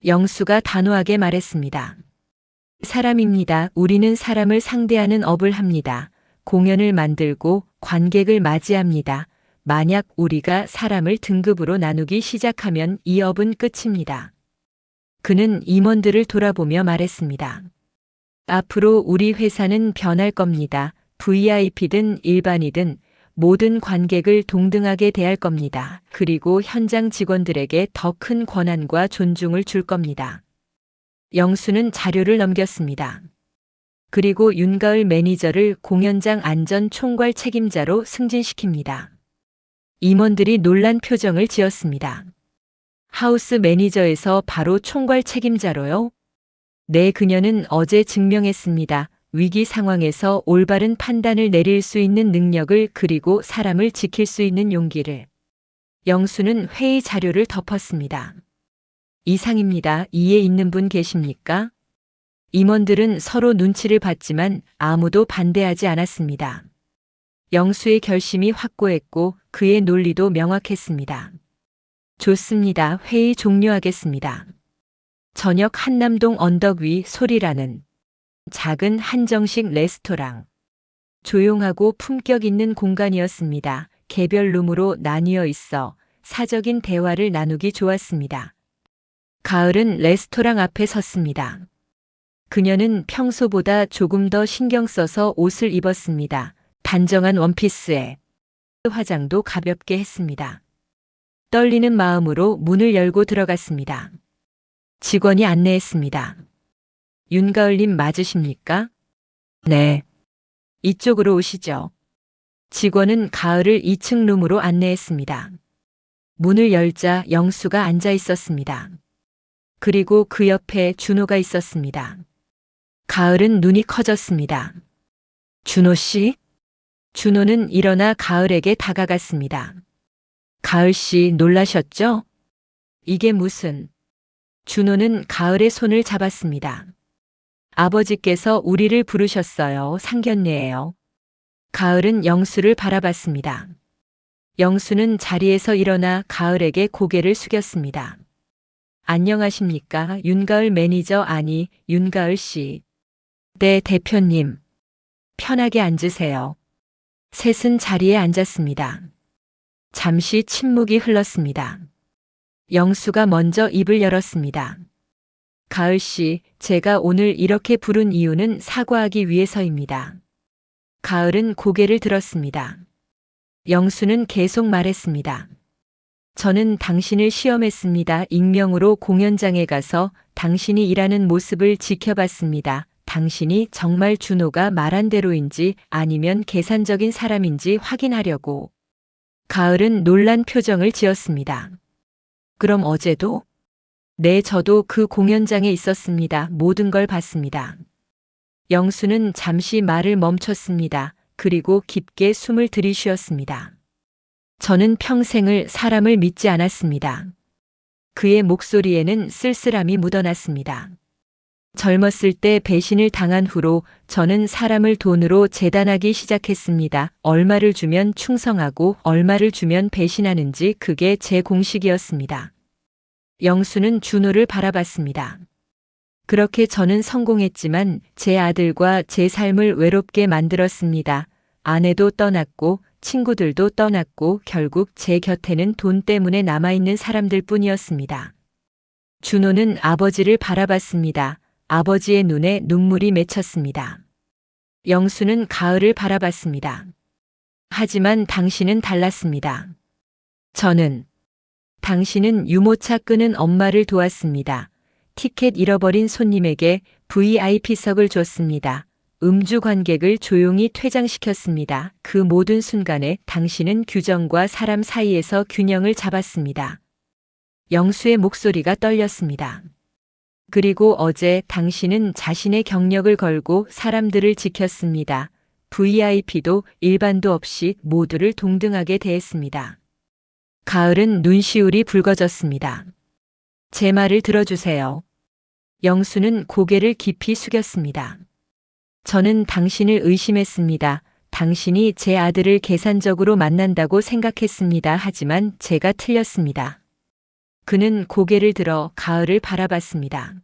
영수가 단호하게 말했습니다. 사람입니다. 우리는 사람을 상대하는 업을 합니다. 공연을 만들고 관객을 맞이합니다. 만약 우리가 사람을 등급으로 나누기 시작하면 이 업은 끝입니다. 그는 임원들을 돌아보며 말했습니다. 앞으로 우리 회사는 변할 겁니다. VIP든 일반이든 모든 관객을 동등하게 대할 겁니다. 그리고 현장 직원들에게 더 큰 권한과 존중을 줄 겁니다. 영수는 자료를 넘겼습니다. 그리고 윤가을 매니저를 공연장 안전 총괄 책임자로 승진시킵니다. 임원들이 놀란 표정을 지었습니다. 하우스 매니저에서 바로 총괄 책임자로요? 네, 그녀는 어제 증명했습니다. 위기 상황에서 올바른 판단을 내릴 수 있는 능력을, 그리고 사람을 지킬 수 있는 용기를. 영수는 회의 자료를 덮었습니다. 이상입니다. 이해 있는 분 계십니까? 임원들은 서로 눈치를 봤지만 아무도 반대하지 않았습니다. 영수의 결심이 확고했고 그의 논리도 명확했습니다. 좋습니다. 회의 종료하겠습니다. 저녁 한남동 언덕 위 소리라는 작은 한정식 레스토랑. 조용하고 품격 있는 공간이었습니다. 개별 룸으로 나뉘어 있어 사적인 대화를 나누기 좋았습니다. 가을은 레스토랑 앞에 섰습니다. 그녀는 평소보다 조금 더 신경 써서 옷을 입었습니다. 단정한 원피스에 화장도 가볍게 했습니다. 떨리는 마음으로 문을 열고 들어갔습니다. 직원이 안내했습니다. 윤가을님 맞으십니까? 네. 이쪽으로 오시죠. 직원은 가을을 2층 룸으로 안내했습니다. 문을 열자 영수가 앉아 있었습니다. 그리고 그 옆에 준호가 있었습니다. 가을은 눈이 커졌습니다. 준호 씨? 준호는 일어나 가을에게 다가갔습니다. 가을 씨 놀라셨죠? 이게 무슨? 준호는 가을의 손을 잡았습니다. 아버지께서 우리를 부르셨어요. 상견례예요. 가을은 영수를 바라봤습니다. 영수는 자리에서 일어나 가을에게 고개를 숙였습니다. 안녕하십니까? 윤가을 매니저 아니, 윤가을 씨. 네, 대표님. 편하게 앉으세요. 셋은 자리에 앉았습니다. 잠시 침묵이 흘렀습니다. 영수가 먼저 입을 열었습니다. 가을 씨, 제가 오늘 이렇게 부른 이유는 사과하기 위해서입니다. 가을은 고개를 들었습니다. 영수는 계속 말했습니다. 저는 당신을 시험했습니다. 익명으로 공연장에 가서 당신이 일하는 모습을 지켜봤습니다. 당신이 정말 준호가 말한 대로인지 아니면 계산적인 사람인지 확인하려고. 가을은 놀란 표정을 지었습니다. 그럼 어제도? 네, 저도 그 공연장에 있었습니다. 모든 걸 봤습니다. 영수는 잠시 말을 멈췄습니다. 그리고 깊게 숨을 들이쉬었습니다. 저는 평생을 사람을 믿지 않았습니다. 그의 목소리에는 쓸쓸함이 묻어났습니다. 젊었을 때 배신을 당한 후로 저는 사람을 돈으로 재단하기 시작했습니다. 얼마를 주면 충성하고 얼마를 주면 배신하는지 그게 제 공식이었습니다. 영수는 준호를 바라봤습니다. 그렇게 저는 성공했지만 제 아들과 제 삶을 외롭게 만들었습니다. 아내도 떠났고 친구들도 떠났고 결국 제 곁에는 돈 때문에 남아있는 사람들 뿐이었습니다. 준호는 아버지를 바라봤습니다. 아버지의 눈에 눈물이 맺혔습니다. 영수는 가을을 바라봤습니다. 하지만 당신은 달랐습니다. 당신은 유모차 끄는 엄마를 도왔습니다. 티켓 잃어버린 손님에게 VIP석을 줬습니다. 음주 관객을 조용히 퇴장시켰습니다. 그 모든 순간에 당신은 규정과 사람 사이에서 균형을 잡았습니다. 영수의 목소리가 떨렸습니다. 그리고 어제 당신은 자신의 경력을 걸고 사람들을 지켰습니다. VIP도 일반도 없이 모두를 동등하게 대했습니다. 가을은 눈시울이 붉어졌습니다. 제 말을 들어주세요. 영수는 고개를 깊이 숙였습니다. 저는 당신을 의심했습니다. 당신이 제 아들을 계산적으로 만난다고 생각했습니다. 하지만 제가 틀렸습니다. 그는 고개를 들어 가을을 바라봤습니다.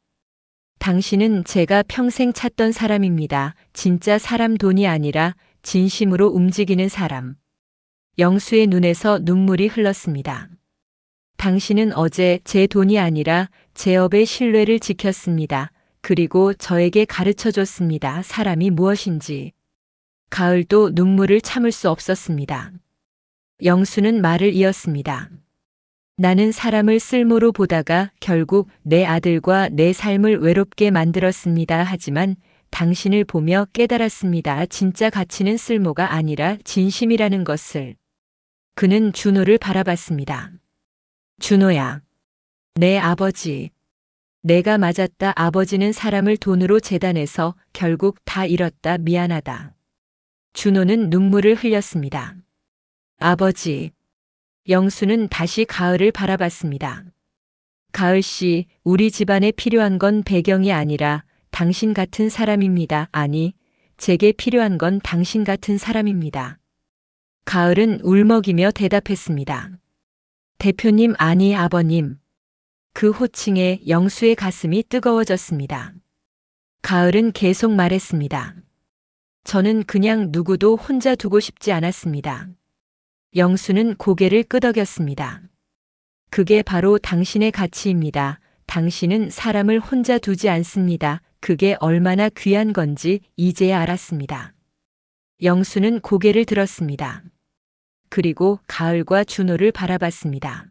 당신은 제가 평생 찾던 사람입니다. 진짜 사람 돈이 아니라 진심으로 움직이는 사람. 영수의 눈에서 눈물이 흘렀습니다. 당신은 어제 제 돈이 아니라 제 업의 신뢰를 지켰습니다. 그리고 저에게 가르쳐 줬습니다. 사람이 무엇인지. 가을도 눈물을 참을 수 없었습니다. 영수는 말을 이었습니다. 나는 사람을 쓸모로 보다가 결국 내 아들과 내 삶을 외롭게 만들었습니다. 하지만 당신을 보며 깨달았습니다. 진짜 가치는 쓸모가 아니라 진심이라는 것을. 그는 준호를 바라봤습니다. 준호야. 내 아버지. 내가 맞았다. 아버지는 사람을 돈으로 재단해서 결국 다 잃었다. 미안하다. 준호는 눈물을 흘렸습니다. 아버지. 영수는 다시 가을을 바라봤습니다. 가을 씨, 우리 집안에 필요한 건 배경이 아니라 당신 같은 사람입니다. 아니, 제게 필요한 건 당신 같은 사람입니다. 가을은 울먹이며 대답했습니다. 대표님 아니 아버님. 그 호칭에 영수의 가슴이 뜨거워졌습니다. 가을은 계속 말했습니다. 저는 그냥 누구도 혼자 두고 싶지 않았습니다. 영수는 고개를 끄덕였습니다. 그게 바로 당신의 가치입니다. 당신은 사람을 혼자 두지 않습니다. 그게 얼마나 귀한 건지 이제야 알았습니다. 영수는 고개를 들었습니다. 그리고 가을과 준호를 바라봤습니다.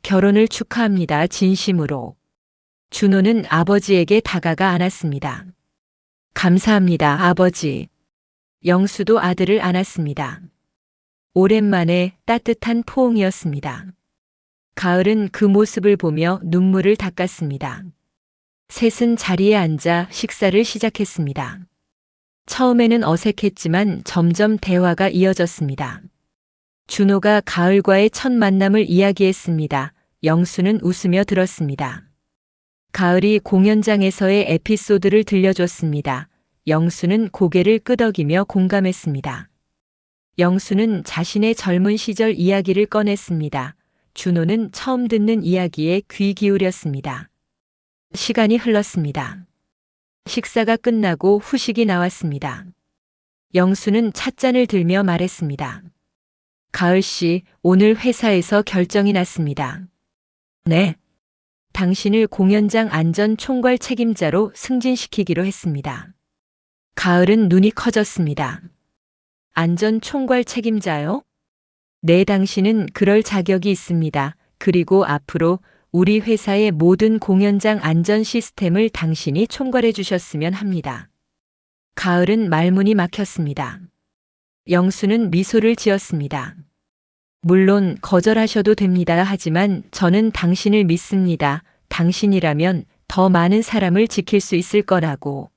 결혼을 축하합니다. 진심으로. 준호는 아버지에게 다가가 안았습니다. 감사합니다, 아버지. 영수도 아들을 안았습니다. 오랜만에 따뜻한 포옹이었습니다. 가을은 그 모습을 보며 눈물을 닦았습니다. 셋은 자리에 앉아 식사를 시작했습니다. 처음에는 어색했지만 점점 대화가 이어졌습니다. 준호가 가을과의 첫 만남을 이야기했습니다. 영수는 웃으며 들었습니다. 가을이 공연장에서의 에피소드를 들려줬습니다. 영수는 고개를 끄덕이며 공감했습니다. 영수는 자신의 젊은 시절 이야기를 꺼냈습니다. 준호는 처음 듣는 이야기에 귀 기울였습니다. 시간이 흘렀습니다. 식사가 끝나고 후식이 나왔습니다. 영수는 찻잔을 들며 말했습니다. 가을 씨, 오늘 회사에서 결정이 났습니다. 네. 당신을 공연장 안전 총괄 책임자로 승진시키기로 했습니다. 가을은 눈이 커졌습니다. 안전 총괄 책임자요? 네, 당신은 그럴 자격이 있습니다. 그리고 앞으로 우리 회사의 모든 공연장 안전 시스템을 당신이 총괄해 주셨으면 합니다. 가을은 말문이 막혔습니다. 영수는 미소를 지었습니다. 물론 거절하셔도 됩니다. 하지만 저는 당신을 믿습니다. 당신이라면 더 많은 사람을 지킬 수 있을 거라고.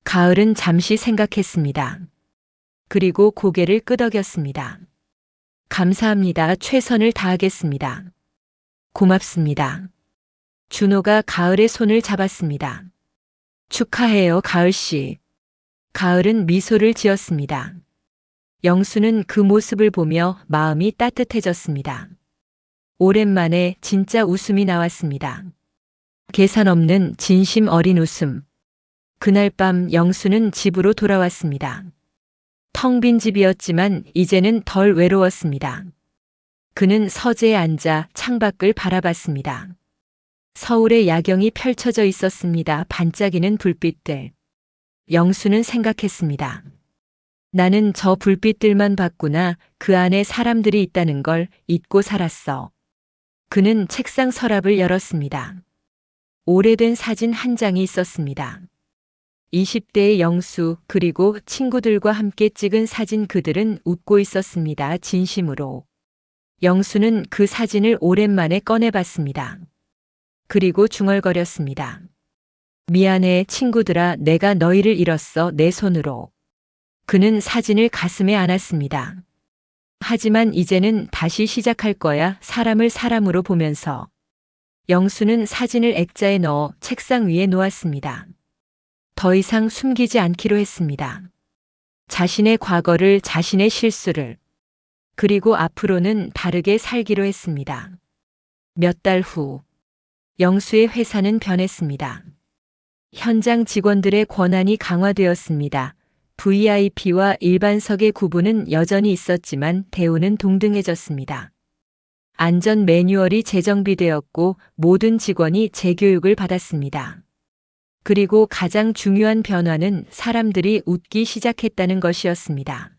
가을은 잠시 생각했습니다. 그리고 고개를 끄덕였습니다. 감사합니다. 최선을 다하겠습니다. 고맙습니다. 준호가 가을의 손을 잡았습니다. 축하해요, 가을 씨. 가을은 미소를 지었습니다. 영수는 그 모습을 보며 마음이 따뜻해졌습니다. 오랜만에 진짜 웃음이 나왔습니다. 계산 없는 진심 어린 웃음. 그날 밤 영수는 집으로 돌아왔습니다. 텅 빈 집이었지만 이제는 덜 외로웠습니다. 그는 서재에 앉아 창밖을 바라봤습니다. 서울의 야경이 펼쳐져 있었습니다. 반짝이는 불빛들. 영수는 생각했습니다. 나는 저 불빛들만 봤구나. 그 안에 사람들이 있다는 걸 잊고 살았어. 그는 책상 서랍을 열었습니다. 오래된 사진 한 장이 있었습니다. 20대의 영수 그리고 친구들과 함께 찍은 사진. 그들은 웃고 있었습니다. 진심으로. 영수는 그 사진을 오랜만에 꺼내봤습니다. 그리고 중얼거렸습니다. 미안해 친구들아, 내가 너희를 잃었어 내 손으로. 그는 사진을 가슴에 안았습니다. 하지만 이제는 다시 시작할 거야. 사람을 사람으로 보면서. 영수는 사진을 액자에 넣어 책상 위에 놓았습니다. 더 이상 숨기지 않기로 했습니다. 자신의 과거를, 자신의 실수를, 그리고 앞으로는 다르게 살기로 했습니다. 몇 달 후, 영수의 회사는 변했습니다. 현장 직원들의 권한이 강화되었습니다. VIP와 일반석의 구분은 여전히 있었지만 대우는 동등해졌습니다. 안전 매뉴얼이 재정비되었고 모든 직원이 재교육을 받았습니다. 그리고 가장 중요한 변화는 사람들이 웃기 시작했다는 것이었습니다.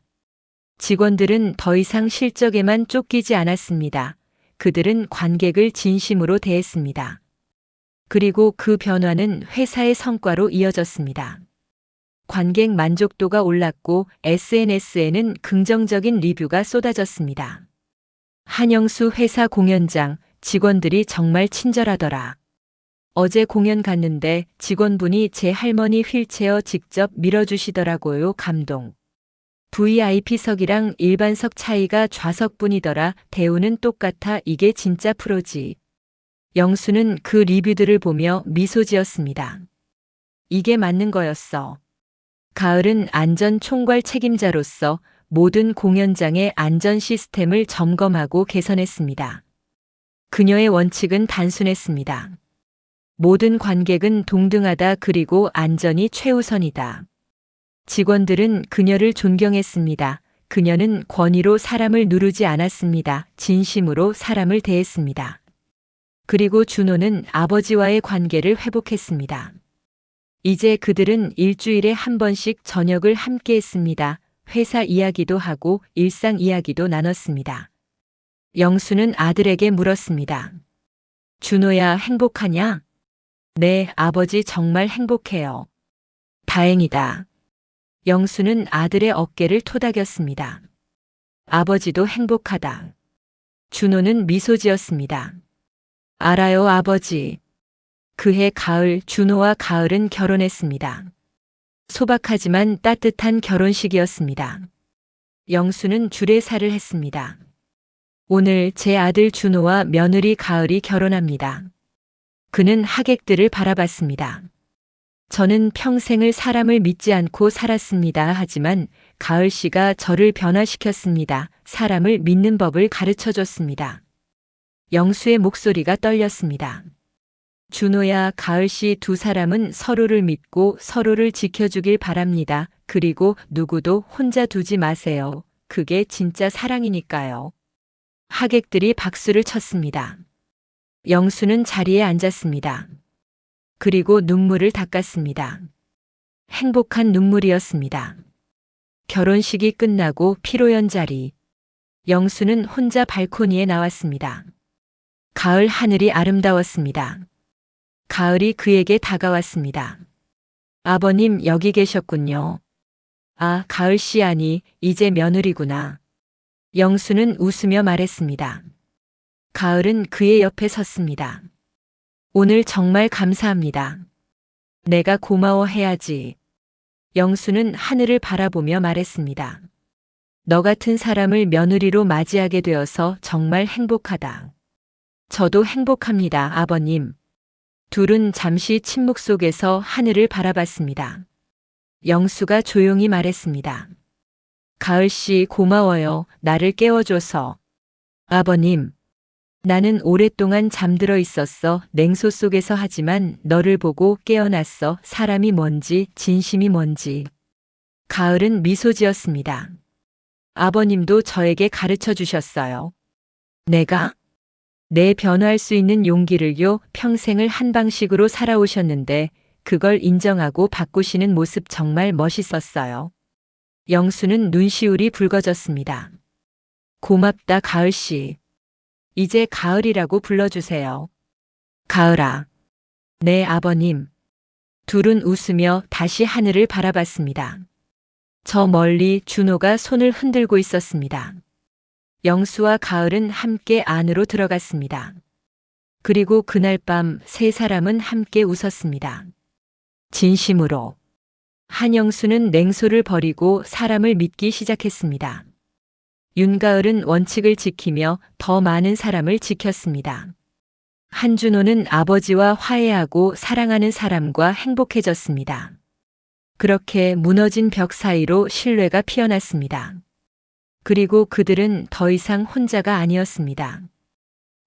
직원들은 더 이상 실적에만 쫓기지 않았습니다. 그들은 관객을 진심으로 대했습니다. 그리고 그 변화는 회사의 성과로 이어졌습니다. 관객 만족도가 올랐고 SNS에는 긍정적인 리뷰가 쏟아졌습니다. 한영수 회사 공연장, 직원들이 정말 친절하더라. 어제 공연 갔는데 직원분이 제 할머니 휠체어 직접 밀어주시더라고요. 감동. VIP석이랑 일반석 차이가 좌석뿐이더라. 대우는 똑같아. 이게 진짜 프로지. 영수는 그 리뷰들을 보며 미소 지었습니다. 이게 맞는 거였어. 가을은 안전 총괄 책임자로서 모든 공연장의 안전 시스템을 점검하고 개선했습니다. 그녀의 원칙은 단순했습니다. 모든 관객은 동등하다. 그리고 안전이 최우선이다. 직원들은 그녀를 존경했습니다. 그녀는 권위로 사람을 누르지 않았습니다. 진심으로 사람을 대했습니다. 그리고 준호는 아버지와의 관계를 회복했습니다. 이제 그들은 일주일에 한 번씩 저녁을 함께 했습니다. 회사 이야기도 하고 일상 이야기도 나눴습니다. 영수는 아들에게 물었습니다. 준호야, 행복하냐? 네, 아버지 정말 행복해요. 다행이다. 영수는 아들의 어깨를 토닥였습니다. 아버지도 행복하다. 준호는 미소 지었습니다. 알아요, 아버지. 그해 가을, 준호와 가을은 결혼했습니다. 소박하지만 따뜻한 결혼식이었습니다. 영수는 주례사를 했습니다. 오늘 제 아들 준호와 며느리 가을이 결혼합니다. 그는 하객들을 바라봤습니다. 저는 평생을 사람을 믿지 않고 살았습니다. 하지만 가을 씨가 저를 변화시켰습니다. 사람을 믿는 법을 가르쳐 줬습니다. 영수의 목소리가 떨렸습니다. 준호야, 가을 씨 두 사람은 서로를 믿고 서로를 지켜주길 바랍니다. 그리고 누구도 혼자 두지 마세요. 그게 진짜 사랑이니까요. 하객들이 박수를 쳤습니다. 영수는 자리에 앉았습니다. 그리고 눈물을 닦았습니다. 행복한 눈물이었습니다. 결혼식이 끝나고 피로연 자리. 영수는 혼자 발코니에 나왔습니다. 가을 하늘이 아름다웠습니다. 가을이 그에게 다가왔습니다. 아버님, 여기 계셨군요. 아, 가을 씨, 아니, 이제 며느리구나. 영수는 웃으며 말했습니다. 가을은 그의 옆에 섰습니다. 오늘 정말 감사합니다. 내가 고마워해야지. 영수는 하늘을 바라보며 말했습니다. 너 같은 사람을 며느리로 맞이하게 되어서 정말 행복하다. 저도 행복합니다, 아버님. 둘은 잠시 침묵 속에서 하늘을 바라봤습니다. 영수가 조용히 말했습니다. 가을 씨, 고마워요. 나를 깨워줘서. 아버님, 나는 오랫동안 잠들어 있었어. 냉소 속에서. 하지만 너를 보고 깨어났어. 사람이 뭔지, 진심이 뭔지. 가을은 미소 지었습니다. 아버님도 저에게 가르쳐 주셨어요. 내가? 내 변화할 수 있는 용기를요. 평생을 한 방식으로 살아오셨는데 그걸 인정하고 바꾸시는 모습 정말 멋있었어요. 영수는 눈시울이 붉어졌습니다. 고맙다, 가을 씨. 이제 가을이라고 불러주세요. 가을아. 네, 아버님. 둘은 웃으며 다시 하늘을 바라봤습니다. 저 멀리 준호가 손을 흔들고 있었습니다. 영수와 가을은 함께 안으로 들어갔습니다. 그리고 그날 밤 세 사람은 함께 웃었습니다. 진심으로. 한영수는 냉소를 버리고 사람을 믿기 시작했습니다. 윤가을은 원칙을 지키며 더 많은 사람을 지켰습니다. 한준호는 아버지와 화해하고 사랑하는 사람과 행복해졌습니다. 그렇게 무너진 벽 사이로 신뢰가 피어났습니다. 그리고 그들은 더 이상 혼자가 아니었습니다.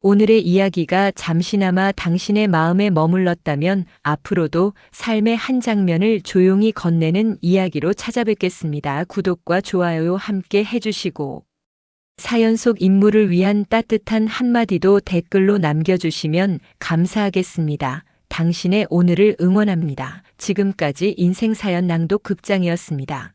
오늘의 이야기가 잠시나마 당신의 마음에 머물렀다면 앞으로도 삶의 한 장면을 조용히 건네는 이야기로 찾아뵙겠습니다. 구독과 좋아요 함께 해주시고 사연 속 인물을 위한 따뜻한 한마디도 댓글로 남겨주시면 감사하겠습니다. 당신의 오늘을 응원합니다. 지금까지 인생사연 낭독 극장이었습니다.